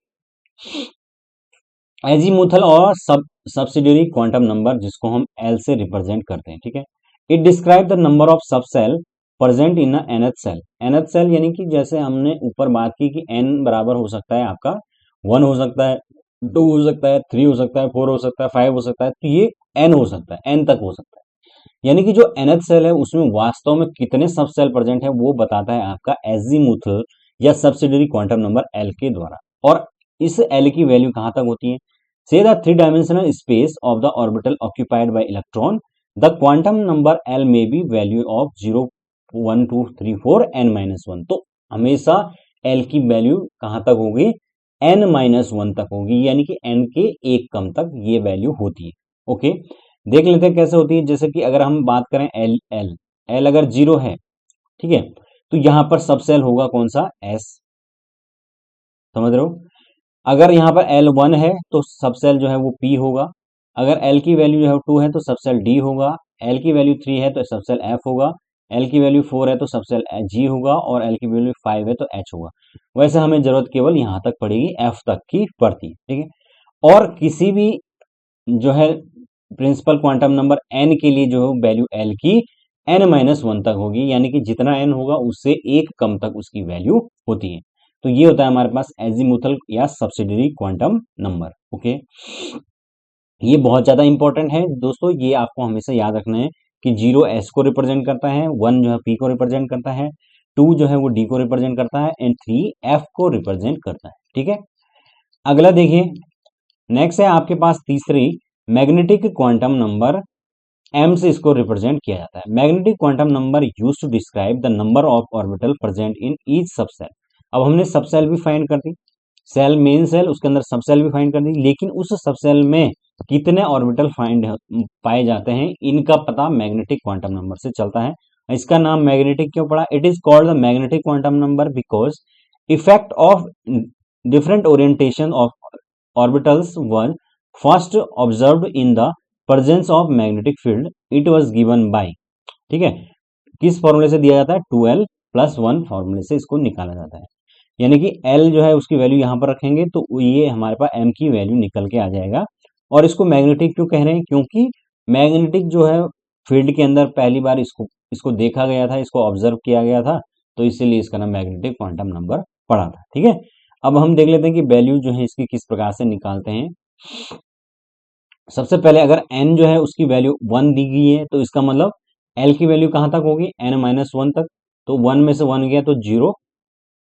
एजीमुथल और सब्सिडियरी क्वांटम नंबर, जिसको हम एल से रिप्रेजेंट करते हैं। ठीक है, it describe the number of sub shell present in nth shell. Nth shell यानी कि जैसे हमने ऊपर बात की कि एन बराबर हो सकता है आपका 1 हो सकता है, 2 हो सकता है, 3 हो सकता है, 4 हो सकता है, 5 हो सकता है, तो ये एन हो सकता है, एन तक हो सकता है। यानी कि जो एनथ सेल है उसमें वास्तव में कितने सब सेल प्रेजेंट है वो बताता है आपका एजीमुथल या सब्सिडियरी क्वांटम नंबर एल के द्वारा। और इस एल की वैल्यू कहां तक होती है, say the three dimensional space of the orbital occupied by electron, the quantum number L may be value of 0 1 2 3 4 n minus 1। तो हमेशा L की वैल्यू कहां तक होगी, n माइनस 1 तक होगी, यानी कि n के एक कम तक ये वैल्यू होती है। ओके, देख लेते हैं कैसे होती है। जैसे कि अगर हम बात करें एल एल एल अगर 0 है, ठीक है, तो यहां पर सबसेल होगा कौन सा, s, समझ रहे हो। अगर यहाँ पर L1 है तो सबसेल जो है वो P होगा। अगर L की वैल्यू जो है 2 है तो सबसेल D होगा। L की वैल्यू 3 है तो सबसेल F होगा। L की वैल्यू 4 है तो सबसेल G होगा, और L की वैल्यू 5 है तो H होगा। वैसे हमें जरूरत केवल यहाँ तक पड़ेगी, F तक की पड़ती है। ठीक है, और किसी भी जो है प्रिंसिपल क्वांटम नंबर n के लिए जो है वैल्यू L की n माइनस 1 तक होगी, यानी कि जितना n होगा उससे एक कम तक उसकी वैल्यू होती है। तो ये होता है हमारे पास एजीमुथल या सब्सिडियरी क्वांटम नंबर। ओके, ये बहुत ज्यादा इंपॉर्टेंट है दोस्तों, ये आपको हमेशा याद रखना है कि 0 s को रिप्रेजेंट करता है, 1 जो है p को रिप्रेजेंट करता है, 2 जो है वो d को रिप्रेजेंट करता है, एंड 3 f को रिप्रेजेंट करता है। ठीक है, अगला देखिए, नेक्स्ट है आपके पास तीसरी मैग्नेटिक क्वांटम नंबर, m से इसको रिप्रेजेंट किया जाता है। Magnetic quantum number used to describe the number of orbital present in each subshell. अब हमने सबसेल भी फाइंड कर दी, सेल मेन सेल उसके अंदर सबसेल भी फाइंड कर दी, लेकिन उस सबसेल में कितने ऑर्बिटल पाए जाते हैं इनका पता मैग्नेटिक क्वांटम नंबर से चलता है। इसका नाम मैग्नेटिक क्यों पड़ा, it is called the magnetic quantum number because effect of different orientation of orbitals one first observed in the presence of magnetic field, it was given by, ठीक है, किस फॉर्मूले से दिया जाता है, 2l + 1 फॉर्मूले से इसको निकाला जाता है। यानी कि l जो है उसकी वैल्यू यहां पर रखेंगे तो ये हमारे पास m की वैल्यू निकल के आ जाएगा। और इसको मैग्नेटिक क्यों कह रहे हैं, क्योंकि मैग्नेटिक जो है फील्ड के अंदर पहली बार इसको इसको देखा गया था, इसको ऑब्जर्व किया गया था, तो इसीलिए इसका नाम मैग्नेटिक क्वांटम नंबर पड़ा था। ठीक है, अब हम देख लेते हैं कि वैल्यू जो है इसकी किस प्रकार से निकालते हैं। सबसे पहले अगर n जो है उसकी वैल्यू 1 दी गई है, तो इसका मतलब l की वैल्यू कहाँ तक होगी, n-1 तक। तो 1 में से 1 गया तो 0।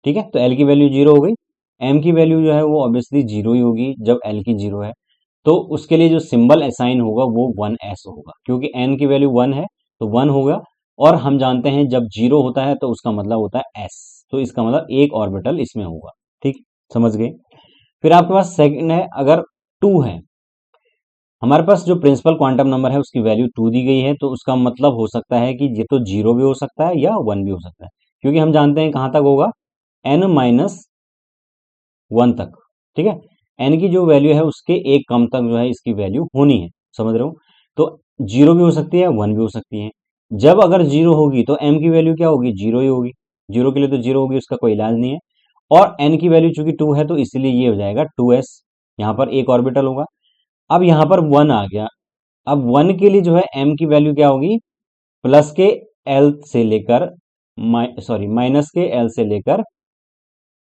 ठीक है, तो l की वैल्यू 0 हो गई। m की वैल्यू जो है वो ऑब्वियसली 0 ही होगी जब l की 0 है। तो उसके लिए जो सिंबल असाइन होगा वो 1s होगा, क्योंकि n की वैल्यू 1 है तो 1 होगा। और हम जानते हैं जब 0 होता है तो उसका मतलब होता है s, तो इसका मतलब एक ऑर्बिटल इसमें होगा। ठीक, समझ गए। फिर आपके पास सेकंड है, अगर 2 है, हमारे पास जो प्रिंसिपल क्वांटम नंबर है उसकी वैल्यू 2 दी गई है, तो उसका मतलब हो सकता है कि ये तो 0 भी हो सकता है या 1 भी हो सकता है, क्योंकि हम जानते हैं कहाँ तक होगा, n-1 तक। ठीक है, n की जो वैल्यू है उसके एक कम तक जो है इसकी वैल्यू होनी है, समझ रहे हो। तो 0 भी हो सकती है, 1 भी हो सकती है। जब अगर 0 होगी तो m की वैल्यू क्या होगी, 0 ही होगी। 0 के लिए तो 0 होगी, उसका कोई इलाज नहीं है। और n की वैल्यू चूंकि 2 है तो इसलिए ये हो जाएगा 2s, यहाँ पर एक ऑर्बिटल होगा। अब यहाँ पर 1 आ गया। अब 1 के लिए जो है m की वैल्यू क्या होगी, प्लस के l से लेकर माइनस के l से लेकर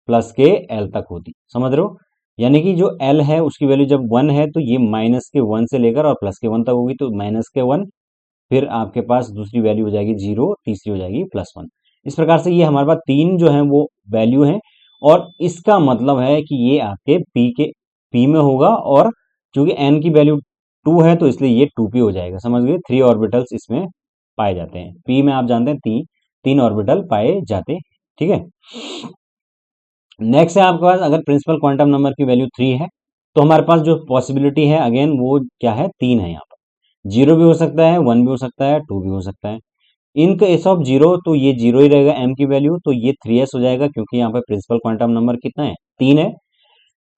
प्लस के l तक होती, समझ रहे हो। यानी कि जो l है उसकी वैल्यू जब 1 है तो ये माइनस के 1 से लेकर और प्लस के 1 तक होगी, तो माइनस के 1, फिर आपके पास दूसरी वैल्यू हो जाएगी 0, तीसरी हो जाएगी +1। इस प्रकार से ये हमारे पास तीन जो है वो वैल्यू है, और इसका मतलब है कि ये आपके p में होगा, और चूंकि n की वैल्यू 2 है तो इसलिए ये 2p हो जाएगा, समझ गए। 3 ऑर्बिटल्स इसमें पाए जाते हैं, p में आप जानते हैं तीन ऑर्बिटल पाए जाते हैं। ठीक है, नेक्स्ट है आपके पास, अगर प्रिंसिपल क्वांटम नंबर की वैल्यू 3 है तो हमारे पास जो पॉसिबिलिटी है अगेन वो क्या है, 3 है। यहाँ पर 0 भी हो सकता है, 1 भी हो सकता है, 2 भी हो सकता है। इन केस ऑफ 0 तो ये 0 ही रहेगा m की वैल्यू, तो ये 3s हो जाएगा, क्योंकि यहाँ पर प्रिंसिपल क्वांटम नंबर कितना है, 3 है।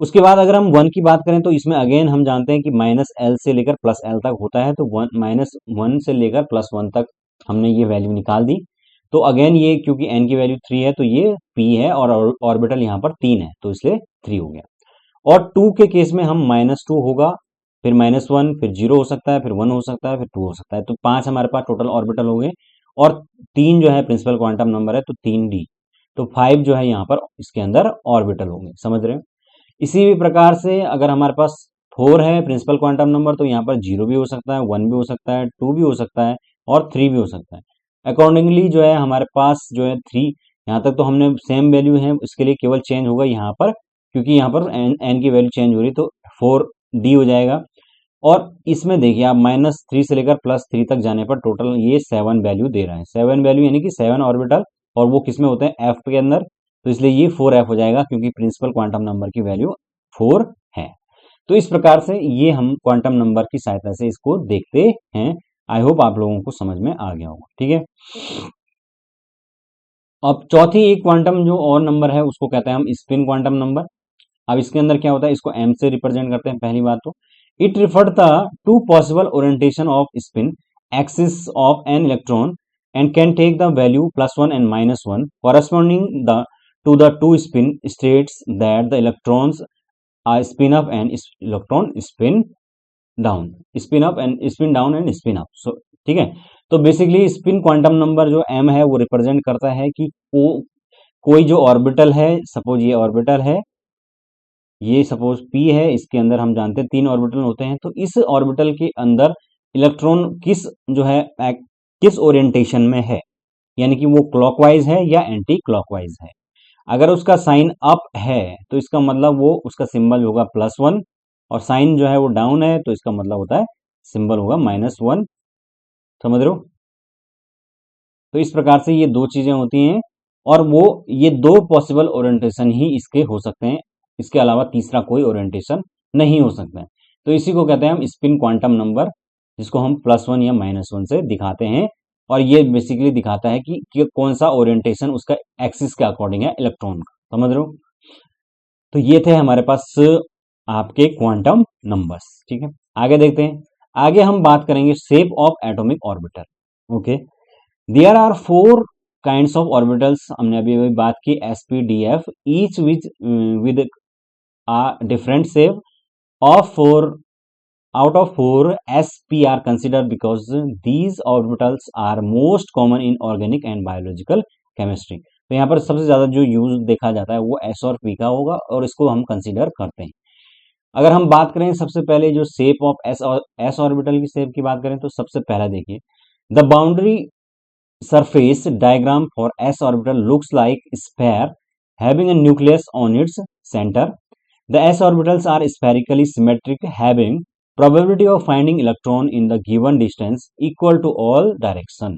उसके बाद अगर हम 1 की बात करें तो इसमें अगेन हम जानते हैं कि -l से लेकर +l तक होता है, तो -1 से लेकर +1 तक हमने ये वैल्यू निकाल दी। तो अगेन ये क्योंकि n की वैल्यू 3 है तो ये p है, और ऑर्बिटल यहाँ पर 3 है तो इसलिए 3 हो गया। और 2 के केस में हम -2 होगा, फिर -1, फिर 0 हो सकता है, फिर 1 हो सकता है, फिर 2 हो सकता है, तो 5 हमारे पास टोटल ऑर्बिटल हो गए। और 3 जो है प्रिंसिपल क्वांटम नंबर है तो 3d, तो 5 जो है यहाँ पर इसके अंदर ऑर्बिटल होंगे, समझ रहे हो। इसी भी प्रकार से अगर हमारे पास 4 है प्रिंसिपल क्वांटम नंबर, तो यहाँ पर 0 भी हो सकता है, 1 भी हो सकता है, 2 भी हो सकता है, और 3 भी हो सकता है। अकॉर्डिंगली जो है हमारे पास जो है 3, यहाँ तक तो हमने सेम वैल्यू है, इसके लिए केवल चेंज होगा यहाँ पर, क्योंकि यहाँ पर n की वैल्यू चेंज हो रही, तो 4d हो जाएगा। और इसमें देखिए आप -3 से लेकर +3 तक जाने पर टोटल ये 7 वैल्यू दे रहा है, 7 वैल्यू यानी कि 7 ऑर्बिटल, और वो किस में होते हैं, f के अंदर, तो इसलिए ये 4f हो जाएगा, क्योंकि प्रिंसिपल क्वांटम नंबर की वैल्यू 4 है। तो इस प्रकार से ये हम क्वांटम नंबर की सहायता से इसको देखते हैं। आई होप आप लोगों को समझ में आ गया होगा। ठीक है, अब चौथी एक क्वांटम जो और नंबर है उसको कहते हैं हम स्पिन क्वांटम नंबर। अब इसके अंदर क्या होता है, इसको m से रिप्रेजेंट करते हैं। पहली बात तो it refer the two possible orientation of spin axis of an electron and can take the value +1 and -1 corresponding the to the two spin states that the electrons are spin up and electron spin down and spin up। so ठीक है, तो basically spin quantum number जो m है वो represent करता है कि कोई जो ऑर्बिटल है, सपोज ये ऑर्बिटल है, ये सपोज p है, इसके अंदर हम जानते हैं 3 ऑर्बिटल होते हैं, तो इस ऑर्बिटल के अंदर इलेक्ट्रॉन किस जो है किस ओरिएंटेशन में है, यानी कि वो क्लॉकवाइज है या एंटी क्लॉकवाइज है। अगर उसका साइन अप है तो इसका मतलब वो उसका सिंबल होगा +1, और साइन जो है वो डाउन है तो इसका मतलब होता है सिंबल होगा -1, समझ रहे हो। तो इस प्रकार से ये दो चीजें होती हैं, और वो ये दो पॉसिबल ओरिएंटेशन ही इसके हो सकते हैं, इसके अलावा तीसरा कोई ओरिएंटेशन नहीं हो सकता है। तो इसी को कहते हैं हम स्पिन क्वांटम नंबर, जिसको हम +1 या -1 से दिखाते हैं। और ये बेसिकली दिखाता है कि कौन सा ओरिएंटेशन उसका एक्सिस के अकॉर्डिंग है इलेक्ट्रॉन का, समझ रहे हो। तो ये थे हमारे पास आपके क्वांटम नंबर्स। ठीक है, आगे देखते हैं। आगे हम बात करेंगे shape of atomic orbital. Okay, there are 4 kinds of orbitals, हमने अभी अभी बात की sp-df, each which with a different shape of 4 out of 4 sp are considered because these orbitals are most common in organic and biological chemistry। तो यहाँ पर सबसे ज्यादा जो यूज देखा जाता है वो s और p का होगा और इसको हम कंसीडर करते हैं। अगर हम बात करें सबसे पहले जो शेप ऑफ एस और एस ऑर्बिटल की शेप की बात करें तो सबसे पहला देखिए, the boundary surface diagram for s orbital looks like sphere having a nucleus on its center. The s orbitals are spherically symmetric, having probability of finding electron in the given distance equal to all direction।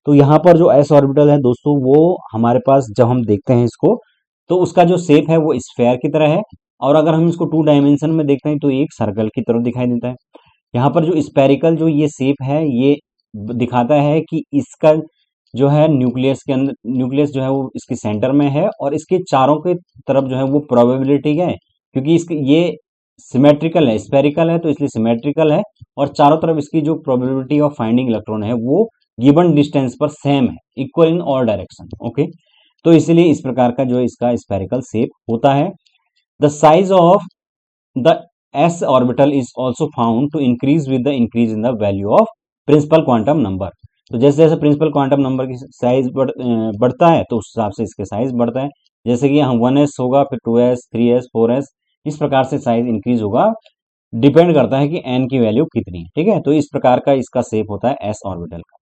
तो यहाँ पर जो s orbital है दोस्तों वो हमारे पास जब हम देखते हैं इसको तो उसका जो शेप है वो स्फेयर की तरह है, और अगर हम इसको 2 डायमेंशन में देखते हैं तो एक सर्कल की तरह दिखाई देता है। यहाँ पर जो स्पेरिकल जो ये शेप है ये दिखाता है कि इसका जो है न्यूक्लियस के अंदर, न्यूक्लियस जो है वो इसके सेंटर में है और इसके चारों के तरफ जो है वो प्रोबेबिलिटी है, क्योंकि इसके ये सिमेट्रिकल है, स्पेरिकल है तो इसलिए सिमेट्रिकल है, और चारों तरफ इसकी जो प्रोबेबिलिटी ऑफ फाइंडिंग इलेक्ट्रॉन है वो गिवन डिस्टेंस पर सेम है, equal in all direction. Okay, तो इसलिए इस प्रकार का जो इसका स्पेरिकल शेप होता है। The size of the s orbital is also found to increase with the increase in the value of principal quantum number। तो जैसे जैसे प्रिंसिपल क्वांटम नंबर की साइज बढ़ता है तो उस हिसाब से इसके साइज बढ़ता है। जैसे कि यहाँ 1s होगा, फिर 2s, 3s, 4s, इस प्रकार से साइज इंक्रीज होगा, डिपेंड करता है कि n की वैल्यू कितनी है। ठीक है, तो इस प्रकार का इसका शेप होता है s ऑर्बिटल का।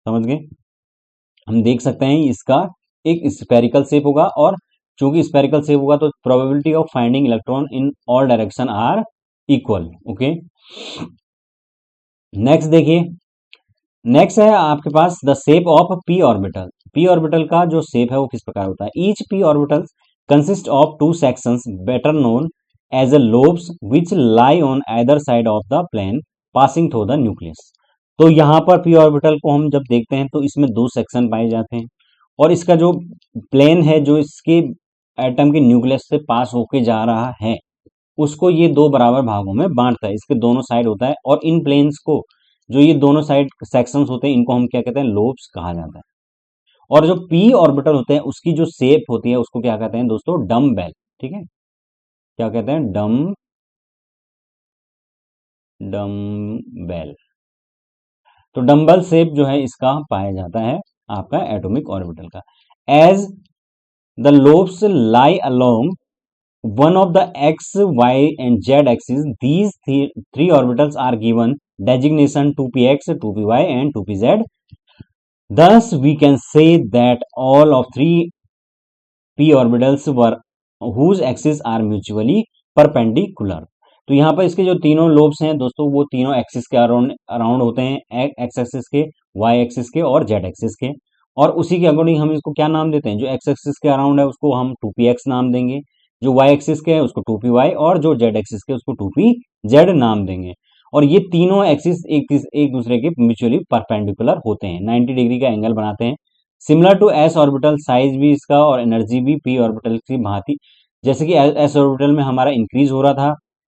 समझ गए? हम देख सकते हैं इसका एक स्पेरिकल शेप होगा, और चूंकि स्पेरिकल शेप होगा तो probability of finding electron in all direction are equal. Okay, next देखिए, नेक्स्ट है आपके पास the shape of p orbital. P orbital का जो शेप है वो किस प्रकार होता है? Each p orbital consist of 2 sections better known as a lobes which lie on either side of the plane passing through the nucleus. तो यहाँ पर पी ऑर्बिटल को हम जब देखते हैं तो इसमें 2 सेक्शन पाए जाते हैं, और इसका जो प्लेन है जो इसके एटम के न्यूक्लियस से पास होके जा रहा है उसको ये 2 बराबर भागों में बांटता है, इसके दोनों साइड होता है, और इन प्लेन्स को जो ये दोनों साइड सेक्शंस होते हैं इनको हम क्या कहते हैं? लोब्स कहा जाता है। और जो पी ऑर्बिटल होते हैं उसकी जो शेप होती है उसको क्या कहते हैं दोस्तों? डम बेल। ठीक है, क्या कहते हैं? डम बेल। तो डम्बल शेप जो है इसका पाया जाता है आपका एटॉमिक ऑर्बिटल का। As the lobes lie along one of the x, y and z axis, these three orbitals are given designation 2px, 2py and 2pz। Thus we can say that all of 3p orbitals were whose axes are mutually perpendicular। तो यहाँ पर इसके जो तीनों lobes हैं दोस्तों वो तीनों एक्सिस के अराउंड होते हैं, एक्स एक्सिस के, वाई एक्सिस के और जेड एक्सिस के, और उसी के अकॉर्डिंग हम इसको क्या नाम देते हैं? जो एक्स एक्सिस के अराउंड है उसको हम 2px नाम देंगे, जो वाई एक्सिस के है उसको 2py, और जो जेड एक्सिस के उसको 2pz नाम देंगे। और ये तीनों एक्सिस एक दूसरे के म्यूचुअली परपेंडिकुलर होते हैं, 90 डिग्री का एंगल बनाते हैं। Similar to s orbital, size भी इसका और एनर्जी भी पी ऑर्बिटल की भांति, जैसे कि एस ऑर्बिटल में हमारा इंक्रीज हो रहा था,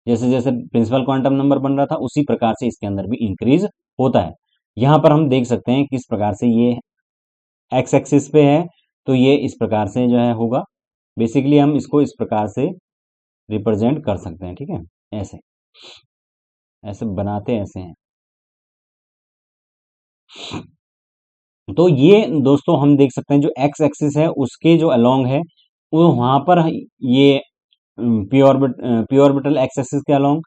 जैसे जैसे प्रिंसिपल क्वांटम नंबर बन रहा था उसी प्रकार से इसके अंदर भी इंक्रीज होता है। यहाँ पर हम देख सकते हैं किस प्रकार से ये एक्स एक्सिस पे है, तो ये इस प्रकार से जो है होगा। बेसिकली हम इसको इस प्रकार से रिप्रेजेंट कर सकते हैं। ठीक है, ऐसे ऐसे बनाते ऐसे हैं। तो ये दोस्तों हम देख सकते हैं जो एक्स एक्सिस है उसके जो अलोंग है वो वहां पर ये पी ऑर्बिटल एक्स एक्सिस के अलोंग,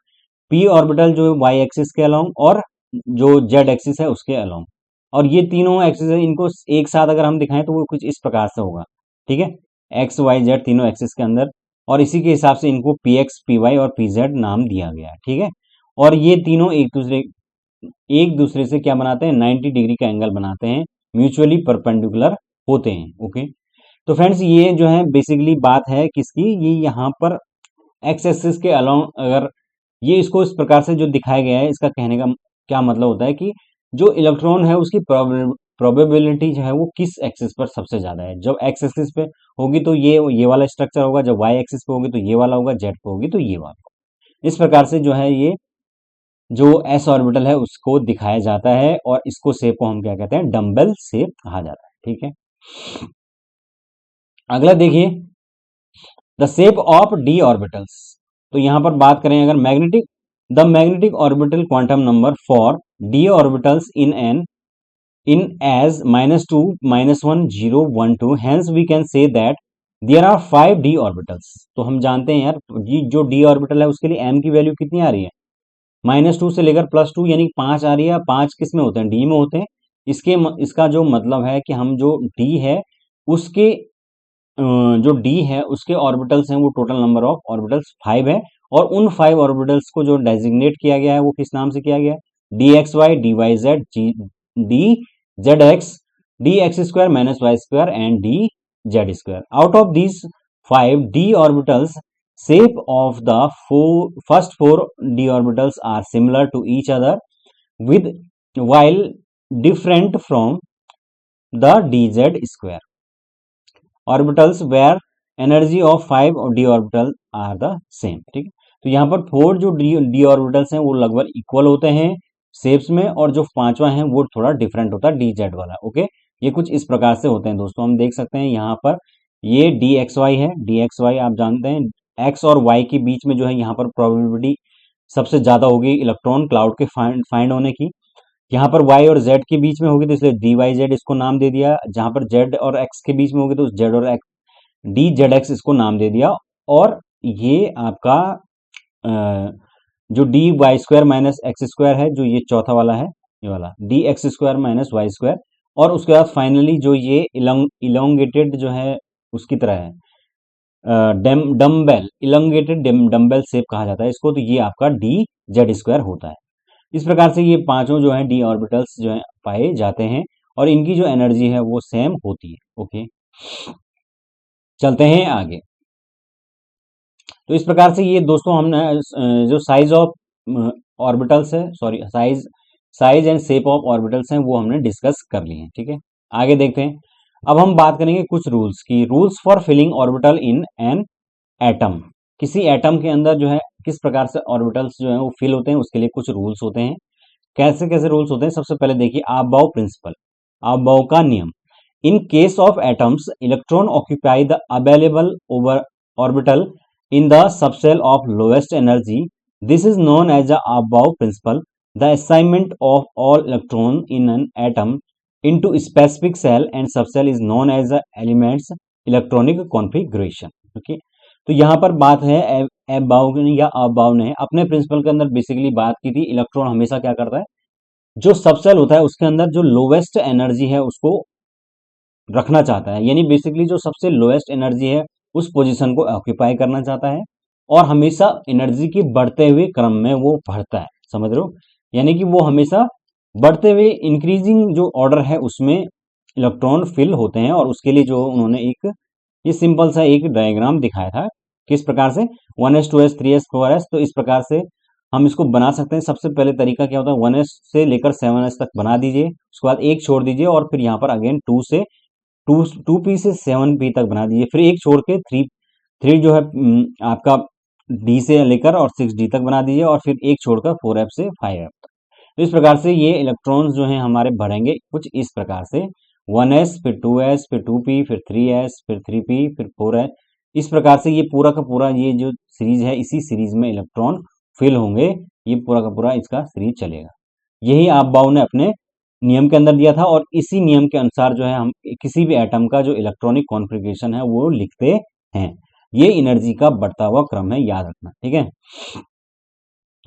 पी ऑर्बिटल जो वाई एक्सिस के अलोंग, और जो जेड एक्सिस है उसके अलोंग। और ये तीनों एक्सिस है, इनको एक साथ अगर हम दिखाएं तो वो कुछ इस प्रकार से होगा। ठीक है, एक्स वाई जेड तीनों एक्सिस के अंदर, और इसी के हिसाब से इनको पी एक्स, पी वाई और पी जेड नाम दिया गया है। ठीक है, और ये तीनों एक दूसरे से क्या बनाते हैं? 90 डिग्री का एंगल बनाते हैं, म्यूचुअली परपेंडिकुलर होते हैं। ओके, तो फ्रेंड्स ये जो है बेसिकली बात है किसकी? ये यहाँ पर एक्स एक्सिस के अलोंग अगर ये इसको इस प्रकार से जो दिखाया गया है, इसका कहने का क्या मतलब होता है कि जो इलेक्ट्रॉन है उसकी प्रोबेबिलिटी जो है वो किस एक्सिस पर सबसे ज्यादा है। जब एक्स एक्सिस पे होगी तो ये वाला स्ट्रक्चर होगा, जब वाई एक्सिस पे होगी तो ये वाला होगा, जेड पे होगी तो ये वाला। इस प्रकार से जो है ये जो एस ऑर्बिटल है उसको दिखाया जाता है, और इसको शेप को हम क्या कहते हैं? डम्बल शेप कहा जाता है। ठीक है, अगला देखिए the shape of D orbitals. तो यहां पर बात करें अगर magnetic the magnetic orbital quantum number for d orbitals in as -2 -1 0 1 2, hence we can say that there are 5 d orbitals। तो हम जानते हैं यार ये जो d ऑर्बिटल है उसके लिए m की वैल्यू कितनी आ रही है, -2 से लेकर +2 यानी 5 आ रही है। 5 किस में होते हैं, d में होते हैं। इसका जो मतलब है कि हम जो d है उसके जो d है उसके ऑर्बिटल्स हैं वो टोटल नंबर ऑफ ऑर्बिटल्स 5 है, और उन 5 ऑर्बिटल्स को जो डेजिग्नेट किया गया है वो किस नाम से किया गया है, dxy dyz dzx dx² - y² and dz²। out of these 5 d orbitals, shape of the first 4 d orbitals are similar to each other with while different from the dz² orbitals where energy of 5 d orbital are the same। ठीक है, तो यहाँ पर 4 जो d orbitals हैं वो लगभग equal होते हैं शेप्स में, और जो पांचवा है वो थोड़ा डिफरेंट होता है dz वाला। ओके, ये कुछ इस प्रकार से होते हैं दोस्तों। हम देख सकते हैं यहाँ पर ये dxy है, dxy आप जानते हैं x और y के बीच में जो है यहाँ पर प्रोबेबिलिटी सबसे ज्यादा होगी इलेक्ट्रॉन क्लाउड के फाइंड होने की। यहाँ पर y और z के बीच में होगी तो इसलिए dyz इसको नाम दे दिया। जहां पर z और x के बीच में होगी तो z और x dzx इसको नाम दे दिया। और ये आपका जो dy² - x² है, जो ये चौथा वाला है, ये वाला dx² - y²। और उसके बाद फाइनली जो ये इलोंगेटेड जो है उसकी तरह है, डम्बेल इलोंगेटेड डम्बेल शेप कहा जाता है इसको, तो ये आपका dz² होता है। इस प्रकार से ये पांचों जो है d ऑर्बिटल्स जो है पाए जाते हैं, और इनकी जो एनर्जी है वो सेम होती है। ओके, चलते हैं आगे। तो इस प्रकार से ये दोस्तों हमने जो साइज ऑफ ऑर्बिटल्स है, sorry size and shape of orbitals हैं वो हमने डिस्कस कर लिए हैं। ठीक है, आगे देखते हैं। अब हम बात करेंगे कुछ रूल्स की। Rules for filling orbital in an atom. किसी एटम के अंदर जो है किस प्रकार से ऑर्बिटल्स जो है वो फिल होते हैं उसके लिए कुछ रूल्स होते हैं। कैसे कैसे रूल्स होते हैं, सबसे पहले देखिए अबाव प्रिंसिपल, अबाव का नियम। इन case of atoms electron occupy the available over orbital in the subshell of lowest energy. This is known as the above principle. The assignment of all electron in an atom into specific cell and subshell is known as the element's electronic configuration. Okay, तो यहाँ पर बात है एबाउ या about ने अपने principal के अंदर बेसिकली बात की थी। इलेक्ट्रॉन हमेशा क्या करता है, जो सबसेल होता है उसके अंदर जो लोवेस्ट एनर्जी है उसको रखना चाहता है, यानी बेसिकली जो सबसे लोएस्ट एनर्जी है उस पोजीशन को ऑक्यूपाई करना चाहता है, और हमेशा एनर्जी के बढ़ते हुए क्रम में वो बढ़ता है। समझ रहे हो, यानी कि वो हमेशा बढ़ते हुए इंक्रीजिंग जो ऑर्डर है उसमें इलेक्ट्रॉन फिल होते हैं। और उसके लिए जो उन्होंने एक ये सिंपल सा एक डायग्राम दिखाया था, किस प्रकार से 1s 2s 3s 4s। तो इस प्रकार से हम इसको बना सकते हैं। सबसे पहले तरीका क्या होता है, 1s से लेकर 7s तक बना दीजिए, उसके बाद एक छोड़ दीजिए, और फिर यहाँ पर अगेन 2p से 7p तक बना दीजिए, फिर एक छोड़ के 3 जो है आपका d से लेकर और 6d तक बना दीजिए, और फिर एक छोड़कर 4f से 5f तक। तो इस प्रकार से ये इलेक्ट्रॉन्स जो हैं हमारे बढ़ेंगे कुछ इस प्रकार से, 1s फिर 2s फिर 2p फिर 3s फिर 3p फिर 4s। इस प्रकार से ये पूरा का पूरा ये जो सीरीज है, इसी सीरीज में इलेक्ट्रॉन फिल होंगे। ये पूरा का पूरा इसका सीरीज चलेगा। यही अबाउ ने अपने नियम के अंदर दिया था, और इसी नियम के अनुसार जो है हम किसी भी एटम का जो इलेक्ट्रॉनिक कॉन्फ़िगरेशन है वो लिखते हैं। ये एनर्जी का बढ़ता हुआ क्रम है, याद रखना। ठीक है,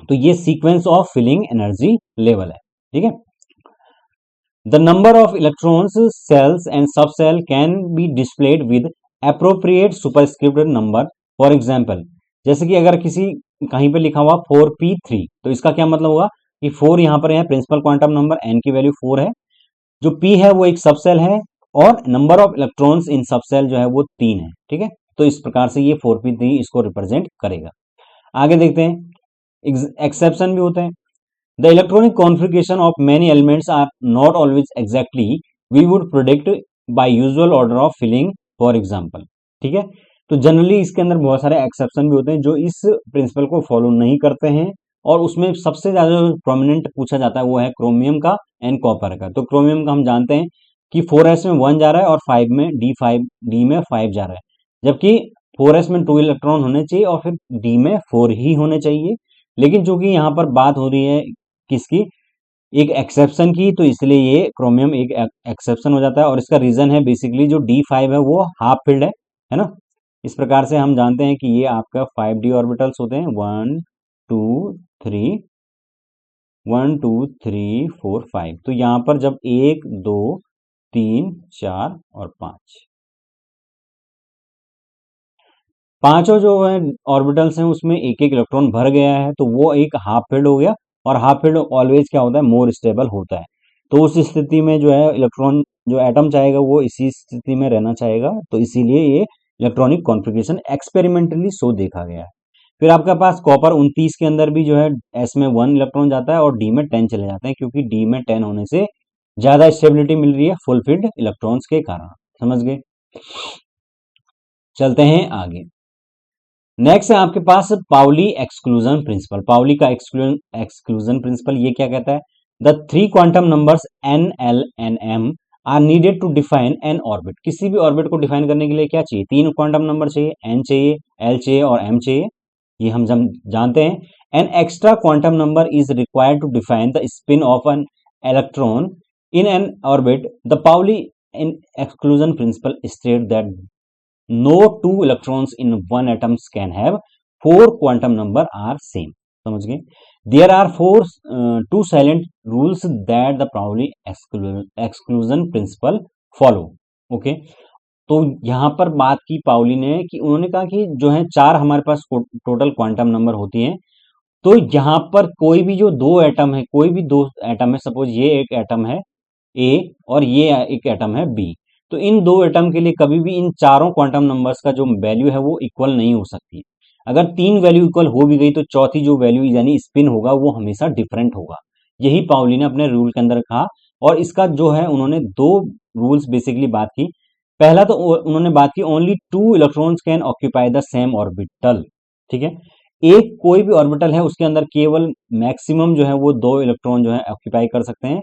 तो ये sequence of filling energy level है। ठीक है, the number of electrons shells and sub shell can be displayed with appropriate superscript number. For example, जैसे कि अगर किसी कहीं पे लिखा हुआ 4p3, तो इसका क्या मतलब होगा कि 4 यहाँ पर है प्रिंसिपल क्वांटम नंबर, n की वैल्यू 4 है, जो p है वो एक सबसेल है, और number of electrons in subshell जो है वो 3 है। ठीक है, तो इस प्रकार से ये 4p3 इसको रिप्रेजेंट करेगा। आगे देखते हैं, एक्सेप्शन भी होते हैं। The electronic configuration of many elements are not always exactly we would predict by usual order of filling, for example. ठीक है, तो जनरली इसके अंदर बहुत सारे एक्सेप्शन भी होते हैं जो इस प्रिंसिपल को फॉलो नहीं करते हैं, और उसमें सबसे ज्यादा जो प्रोमिनेंट पूछा जाता है वो है क्रोमियम का एंड कॉपर का। तो क्रोमियम का हम जानते हैं कि 4s में 1 जा रहा है और 5 में d में 5 जा रहा है, जबकि 4s में 2 इलेक्ट्रॉन होने चाहिए और फिर d में 4 ही होने चाहिए। लेकिन चूंकि यहाँ पर बात हो रही है किसकी, एक एक्सेप्शन की, तो इसलिए ये क्रोमियम एक एक्सेप्शन हो जाता है। और इसका रीजन है बेसिकली जो D5 है वो हाफ फिल्ड है ना। इस प्रकार से हम जानते हैं कि ये आपका 5d ऑर्बिटल्स होते हैं, 1 2 3, 1 2 3 4 5। तो यहाँ पर जब 1 2 3 4 और 5, पांचों जो है ऑर्बिटल्स हैं उसमें एक एक इलेक्ट्रॉन भर गया है, तो वो एक हाफ फील्ड हो गया। और हाफ फील्ड ऑलवेज क्या होता है, मोर स्टेबल होता है। तो उस स्थिति में जो है इलेक्ट्रॉन, जो एटम चाहेगा वो इसी स्थिति में रहना चाहेगा, तो इसीलिए ये इलेक्ट्रॉनिक कॉन्फ़िगरेशन एक्सपेरिमेंटली शो देखा गया है। फिर आपके पास कॉपर 29 के अंदर भी जो है एस में 1 इलेक्ट्रॉन जाता है और डी में 10 चले जाते हैं, क्योंकि डी में 10 होने से ज्यादा स्टेबिलिटी मिल रही है फुलफिल्ड इलेक्ट्रॉन्स के कारण। समझ गए। चलते हैं आगे। नेक्स्ट है आपके पास पाउली एक्सक्लूजन प्रिंसिपल। पाउली का एक्सक्लूजन प्रिंसिपल ये क्या कहता है, the three quantum numbers n l n m are needed to define an orbit. किसी भी ऑर्बिट को डिफाइन करने के लिए क्या चाहिए, तीन क्वांटम नंबर चाहिए, एन चाहिए, एल चाहिए और एम चाहिए। ये हम जानते हैं। An extra quantum number is required to define the spin of an electron in an orbit. The Pauli in exclusion principle state that no two electrons in one atoms can have four quantum number are same। समझ गए। there are two silent rules that the Pauli exclusion principle follow। Okay तो यहां पर बात की Pauli ने कि उन्होंने कहा कि जो है चार हमारे पास टोटल क्वांटम नंबर होती हैं। तो यहां पर कोई भी जो दो एटम है, कोई भी दो एटम है, सपोज ये एक एटम है ए और ये एक एटम है बी, तो इन दो एटम के लिए कभी भी इन चारों क्वांटम नंबर्स का जो वैल्यू है वो इक्वल नहीं हो सकती। अगर तीन वैल्यू इक्वल हो भी गई तो चौथी जो वैल्यू यानी स्पिन होगा वो हमेशा डिफरेंट होगा। यही पाउली ने अपने रूल के अंदर कहा। और इसका जो है उन्होंने दो रूल्स बेसिकली बात की। पहला तो उन्होंने बात की only two electrons can occupy the same orbital. ठीक है, एक कोई भी ऑर्बिटल है उसके अंदर केवल मैक्सिमम जो है वो दो इलेक्ट्रॉन जो है ऑक्यूपाई कर सकते हैं,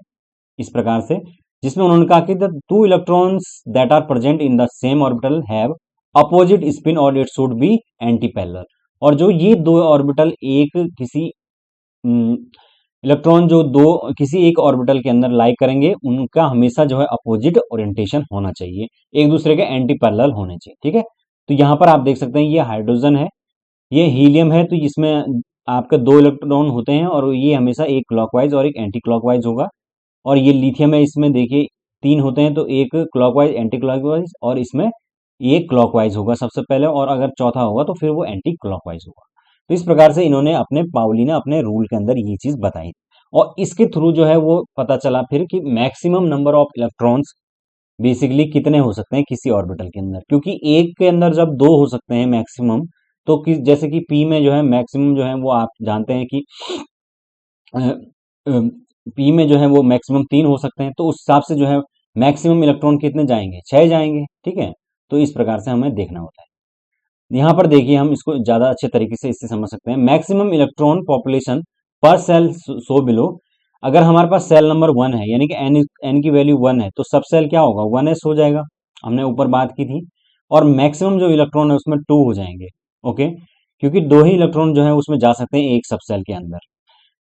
इस प्रकार से। जिसमें उन्होंने कहा कि the two electrons that are present in the same orbital have opposite spin और it should be anti parallel. और जो ये दो ऑर्बिटल एक किसी इलेक्ट्रॉन जो दो किसी एक ऑर्बिटल के अंदर लाई करेंगे उनका हमेशा जो है अपोजिट ओरिएंटेशन होना चाहिए, एक दूसरे के एंटी पैरेलल होने चाहिए। ठीक है, तो यहां पर आप देख सकते हैं ये हाइड्रोजन है, ये हीलियम है, तो इसमें आपके दो इलेक्ट्रॉन होते हैं और ये हमेशा एक क्लॉकवाइज और एक एंटी क्लॉकवाइज होगा। और ये लिथियम है, इसमें देखिए तीन होते हैं, तो एक क्लॉकवाइज एंटी क्लॉकवाइज और इसमें एक क्लॉकवाइज होगा सबसे पहले, और अगर चौथा होगा तो फिर वो एंटी क्लॉकवाइज होगा। तो इस प्रकार से इन्होंने अपने पाउली ने अपने रूल के अंदर ये चीज बताई। और इसके थ्रू जो है वो पता चला फिर कि maximum number of electrons basically कितने हो सकते हैं किसी ऑर्बिटल के अंदर, क्योंकि एक के अंदर जब दो हो सकते हैं मैक्सिमम, तो जैसे कि पी में जो है मैक्सिमम जो है वो आप जानते हैं कि पी में जो है वो मैक्सिमम 3 हो सकते हैं, तो उस हिसाब से जो है मैक्सिमम इलेक्ट्रॉन कितने जाएंगे, 6 जाएंगे। ठीक है, तो इस प्रकार से हमें देखना होता है। यहाँ पर देखिए हम इसको ज्यादा अच्छे तरीके से इससे समझ सकते हैं। मैक्सिमम इलेक्ट्रॉन पॉपुलेशन पर सेल सो बिलो। अगर हमारे पास सेल नंबर 1 है यानी कि एन की वैल्यू 1 है, तो सब सेल क्या होगा, 1s हो जाएगा, हमने ऊपर बात की थी। और मैक्सिमम जो इलेक्ट्रॉन है उसमें 2 हो जाएंगे। ओके, क्योंकि दो ही इलेक्ट्रॉन जो है उसमें जा सकते हैं एक सब सेल के अंदर।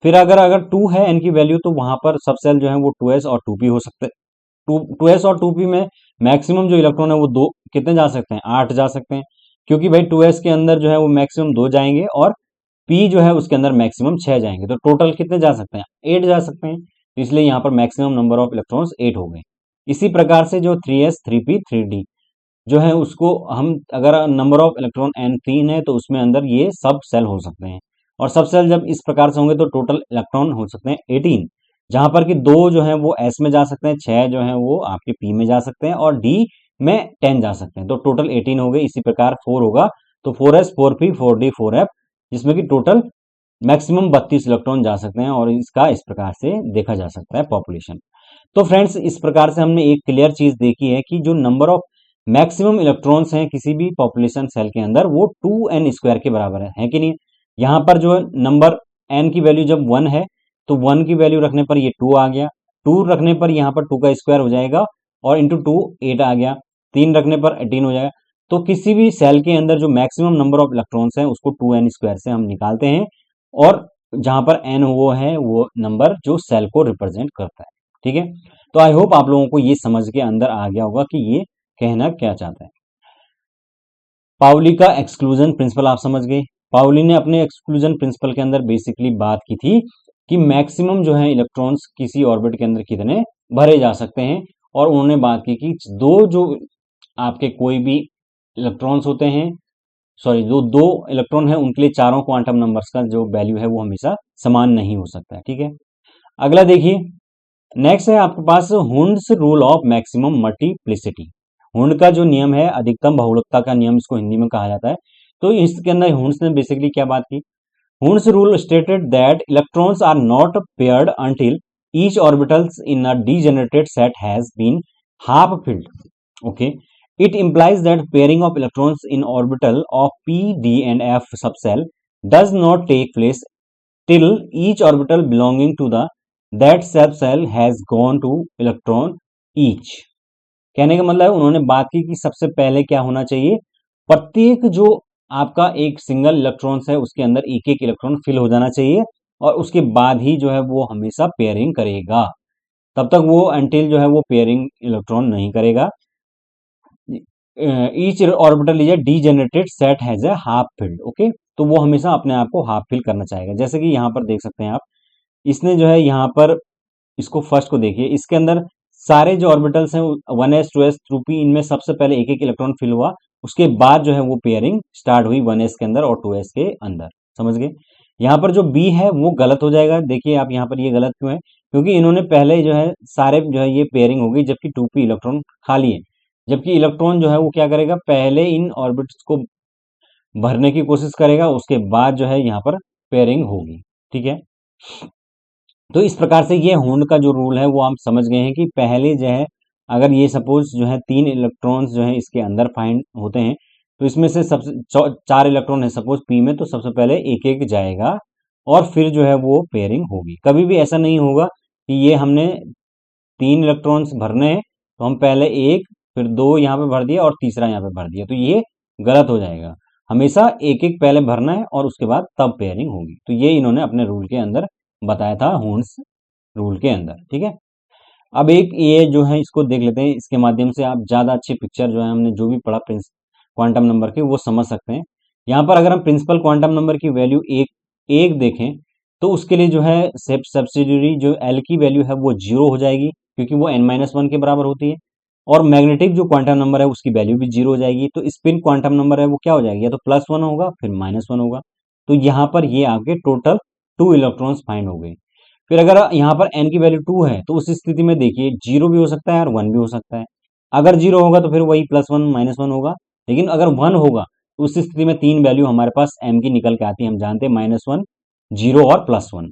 फिर अगर अगर 2 है एन की वैल्यू, तो वहां पर सब सेल जो है वो 2s और 2p हो सकते हैं। 2s और 2p में मैक्सिमम जो इलेक्ट्रॉन है वो दो कितने जा सकते हैं, 8 जा सकते हैं, क्योंकि भाई 2s के अंदर जो है वो मैक्सिमम 2 जाएंगे और p जो है उसके अंदर मैक्सिमम 6 जाएंगे, तो टोटल कितने जा सकते हैं, 8 जा सकते हैं। तो इसलिए यहाँ पर मैक्सिमम नंबर ऑफ इलेक्ट्रॉन्स 8 हो गए। इसी प्रकार से जो 3s 3p 3d जो है उसको हम अगर नंबर ऑफ इलेक्ट्रॉन एन 3 है तो उसमें अंदर ये सब सेल हो सकते हैं। और सब सेल जब इस प्रकार से होंगे तो टोटल इलेक्ट्रॉन हो सकते हैं 18, जहां पर कि दो जो है वो एस में जा सकते हैं, 6 जो है वो आपके पी में जा सकते हैं और डी में 10 जा सकते हैं, तो टोटल 18 हो गए। इसी प्रकार 4 होगा तो 4s 4p 4d 4f, जिसमें कि टोटल मैक्सिमम 32 इलेक्ट्रॉन जा सकते हैं। और इसका इस प्रकार से देखा जा सकता है पॉपुलेशन। तो फ्रेंड्स इस प्रकार से हमने एक क्लियर चीज देखी है कि जो नंबर ऑफ मैक्सिमम इलेक्ट्रॉन्स हैं किसी भी पॉपुलेशन सेल के अंदर वो 2n स्क्वायर के बराबर है कि नहीं। यहाँ पर जो नंबर n की वैल्यू जब 1 है तो 1 की वैल्यू रखने पर ये 2 आ गया, 2 रखने पर यहाँ पर 2 का स्क्वायर हो जाएगा और इंटू 2 8 आ गया, 3 रखने पर 18 हो जाएगा। तो किसी भी सेल के अंदर जो मैक्सिमम नंबर ऑफ इलेक्ट्रॉन्स हैं उसको 2n स्क्वायर से हम निकालते हैं और जहां पर n वो है वो नंबर जो सेल को रिप्रेजेंट करता है। ठीक है, तो आई होप आप लोगों को ये समझ के अंदर आ गया होगा कि ये कहना क्या चाहता है। पाउली का एक्सक्लूजन प्रिंसिपल आप समझ गए। पाउली ने अपने एक्सक्लूजन प्रिंसिपल के अंदर बेसिकली बात की थी कि मैक्सिमम जो है इलेक्ट्रॉन्स किसी ऑर्बिट के अंदर कितने भरे जा सकते हैं, और उन्होंने बात की कि दो जो आपके कोई भी इलेक्ट्रॉन्स होते हैं, सॉरी जो दो इलेक्ट्रॉन है उनके लिए चारों क्वांटम नंबर्स का जो वैल्यू है वो हमेशा समान नहीं हो सकता है। ठीक है, अगला देखिए, नेक्स्ट है आपके पास Hund's rule of maximum multiplicity. Hund का जो नियम है, अधिकतम बहुलकता का नियम इसको हिंदी में कहा जाता है। तो इसके अंदर हुंड्स ने बेसिकली क्या बात की, Hund's rule stated that electrons are not paired until each orbitals in a degenerated set has been half filled. Okay, it implies that pairing of electrons in orbital of p, d and f subcell does not take place till each orbital belonging to the that subcell has gone to electron each. कहने का मतलब है उन्होंने बात की कि सबसे पहले क्या होना चाहिए, प्रत्येक जो आपका एक सिंगल इलेक्ट्रॉन्स है उसके अंदर एक एक इलेक्ट्रॉन फिल हो जाना चाहिए, और उसके बाद ही जो है वो हमेशा पेयरिंग करेगा। तब तक वो अंटिल जो है वो पेयरिंग इलेक्ट्रॉन नहीं करेगा। Each orbital is a degenerated set has a half filled. Okay, तो वो हमेशा अपने आप को हाफ फिल करना चाहेगा। जैसे कि यहाँ पर देख सकते हैं आप, इसने जो है यहाँ पर इसको फर्स्ट को देखिए, इसके अंदर सारे जो ऑर्बिटल्स हैं 1s 2s थ्रू p, इनमें सबसे पहले एक एक इलेक्ट्रॉन फिल हुआ, उसके बाद जो है वो पेयरिंग स्टार्ट हुई 1s के अंदर और 2s के अंदर। समझ गए। यहाँ पर जो b है वो गलत हो जाएगा। देखिए आप यहाँ पर ये गलत क्यों है, क्योंकि इन्होंने पहले जो है सारे जो है ये पेयरिंग हो गई, जबकि 2p इलेक्ट्रॉन खाली है। जबकि इलेक्ट्रॉन जो है वो क्या करेगा, पहले इन ऑर्बिट्स को भरने की कोशिश करेगा, उसके बाद जो है यहाँ पर पेयरिंग होगी। ठीक है, तो इस प्रकार से ये हुंड का जो रूल है वो हम समझ गए हैं कि पहले जो है अगर ये सपोज जो है 3 इलेक्ट्रॉन्स जो है इसके अंदर फाइंड होते हैं, तो इसमें से सबसे 4 इलेक्ट्रॉन है सपोज पी में, तो सबसे पहले एक एक जाएगा और फिर जो है वो पेयरिंग होगी। कभी भी ऐसा नहीं होगा कि ये हमने 3 इलेक्ट्रॉन्स भरने हैं तो हम पहले एक फिर दो यहाँ पे भर दिया और तीसरा यहाँ पे भर दिया, तो ये गलत हो जाएगा। हमेशा एक एक पहले भरना है और उसके बाद तब पेयरिंग होगी। तो ये इन्होंने अपने रूल के अंदर बताया था, हुंड्स रूल के अंदर। ठीक है, अब एक ये जो है इसको देख लेते हैं, इसके माध्यम से आप ज़्यादा अच्छी पिक्चर जो है हमने जो भी पढ़ा प्रिंस क्वांटम नंबर की वो समझ सकते हैं। यहाँ पर अगर हम प्रिंसिपल क्वांटम नंबर की वैल्यू एक एक देखें, तो उसके लिए जो है सब्सिडियरी जो एल की वैल्यू है वो 0 हो जाएगी, क्योंकि वो n-1 के बराबर होती है। और मैग्नेटिक जो क्वांटम नंबर है उसकी वैल्यू भी 0 हो जाएगी। तो स्पिन क्वांटम नंबर है वो क्या हो जाएगी, या तो +1 होगा फिर -1 होगा। तो यहाँ पर ये आपके टोटल 2 इलेक्ट्रॉन्स फाइंड हो गए। फिर अगर यहाँ पर n की वैल्यू 2 है तो उस स्थिति में देखिए 0 भी हो सकता है और 1 भी हो सकता है। अगर 0 होगा तो फिर वही +1 -1 होगा, लेकिन अगर 1 होगा तो उस स्थिति में 3 वैल्यू हमारे पास m की निकल के आती है। हम जानते हैं -1, 0 और +1।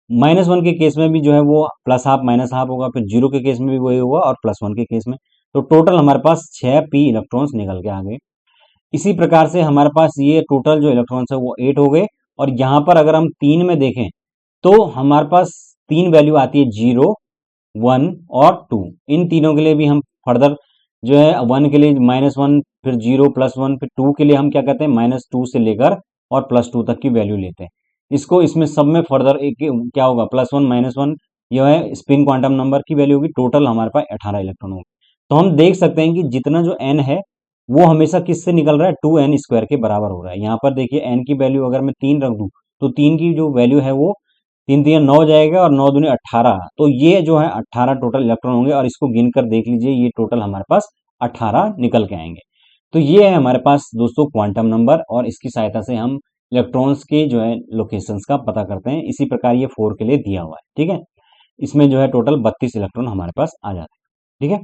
-1 के केस में भी जो है वो प्लस हाफ माइनस हाफ होगा, फिर 0 के केस में भी वही होगा और +1 के केस में। तो टोटल हमारे पास 6 p इलेक्ट्रॉन्स निकल के आ गए। इसी प्रकार से हमारे पास ये टोटल जो इलेक्ट्रॉन्स है वो 8 हो गए। और यहाँ पर अगर हम 3 में देखें तो हमारे पास 3 वैल्यू आती है 0, 1 और 2। इन तीनों के लिए भी हम फर्दर जो है 1 के लिए -1, फिर 0 +1, फिर 2 के लिए हम क्या कहते हैं -2 से लेकर और +2 तक की वैल्यू लेते हैं। इसको इसमें सब में फर्दर एक क्या होगा, +1 -1 यह है स्पिन क्वांटम नंबर की वैल्यू होगी। टोटल हमारे पास 18 इलेक्ट्रॉन होंगे। तो हम देख सकते हैं कि जितना जो n है वो हमेशा किससे निकल रहा है, 2n² के बराबर हो रहा है। यहाँ पर देखिए n की वैल्यू अगर मैं 3 रख दूं तो 3 की जो वैल्यू है वो 3 3 9 जाएगा और 9 दूनी 18। तो ये जो है 18 टोटल इलेक्ट्रॉन होंगे, और इसको गिनकर देख लीजिए ये टोटल हमारे पास 18 निकल के आएंगे। तो ये है हमारे पास दोस्तों क्वांटम नंबर, और इसकी सहायता से हम इलेक्ट्रॉन्स के जो है लोकेशंस का पता करते हैं। इसी प्रकार ये 4 के लिए दिया हुआ है। ठीक है, इसमें जो है टोटल 32 इलेक्ट्रॉन हमारे पास आ जाते हैं। ठीक है,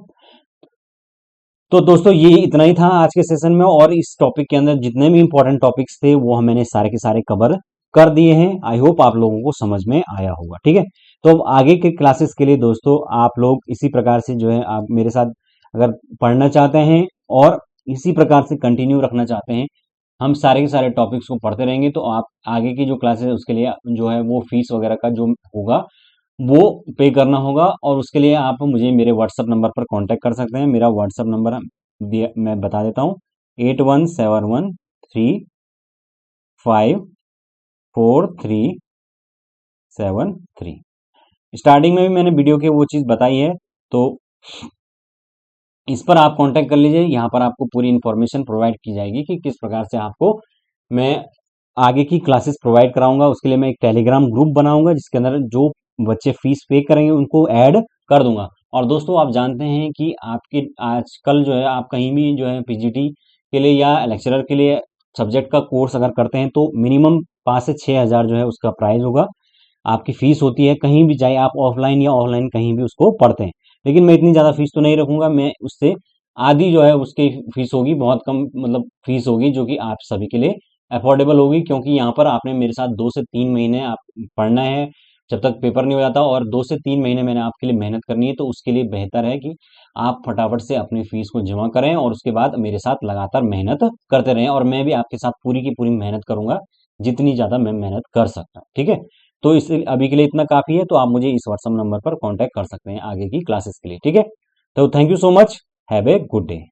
तो दोस्तों ये इतना ही था आज के सेशन में, और इस टॉपिक के अंदर जितने भी इंपॉर्टेंट टॉपिक्स थे वो मैंने सारे के सारे कवर कर दिए हैं। आई होप आप लोगों को समझ में आया होगा। ठीक है, तो आगे के क्लासेस के लिए दोस्तों आप लोग इसी प्रकार से जो है आप मेरे साथ अगर पढ़ना चाहते हैं और इसी प्रकार से कंटिन्यू रखना चाहते हैं, हम सारे के सारे टॉपिक्स को पढ़ते रहेंगे, तो आप आगे की जो क्लासेस है उसके लिए जो है वो फीस वगैरह का जो होगा वो पे करना होगा। और उसके लिए आप मुझे मेरे व्हाट्सअप नंबर पर कांटेक्ट कर सकते हैं। मेरा व्हाट्सअप नंबर मैं बता देता हूँ, 81713543 73। स्टार्टिंग में भी मैंने वीडियो के वो चीज़ बताई है, तो इस पर आप कांटेक्ट कर लीजिए। यहाँ पर आपको पूरी इन्फॉर्मेशन प्रोवाइड की जाएगी कि किस प्रकार से आपको मैं आगे की क्लासेस प्रोवाइड कराऊंगा। उसके लिए मैं एक टेलीग्राम ग्रुप बनाऊंगा जिसके अंदर जो बच्चे फीस पे करेंगे उनको ऐड कर दूंगा। और दोस्तों आप जानते हैं कि आपके आजकल जो है आप कहीं भी जो है पीजीटी के लिए या लेक्चरर के लिए सब्जेक्ट का कोर्स अगर करते हैं तो मिनिमम 5 से 6 हज़ार जो है उसका प्राइस होगा, आपकी फीस होती है। कहीं भी चाहे आप ऑफलाइन या ऑनलाइन कहीं भी उसको पढ़ते हैं, लेकिन मैं इतनी ज़्यादा फीस तो नहीं रखूंगा। मैं उससे आधी जो है उसकी फीस होगी, बहुत कम मतलब फीस होगी जो कि आप सभी के लिए अफोर्डेबल होगी। क्योंकि यहाँ पर आपने मेरे साथ 2 से 3 महीने आप पढ़ना है जब तक पेपर नहीं हो जाता, और 2 से 3 महीने मैंने आपके लिए मेहनत करनी है। तो उसके लिए बेहतर है कि आप फटाफट से अपनी फीस को जमा करें और उसके बाद मेरे साथ लगातार मेहनत करते रहें, और मैं भी आपके साथ पूरी की पूरी मेहनत करूंगा जितनी ज़्यादा मैं मेहनत कर सकता हूँ। ठीक है, तो इस अभी के लिए इतना काफ़ी है। तो आप मुझे इस व्हाट्सएप नंबर पर कांटेक्ट कर सकते हैं आगे की क्लासेस के लिए। ठीक है, तो thank you so much, have a good day.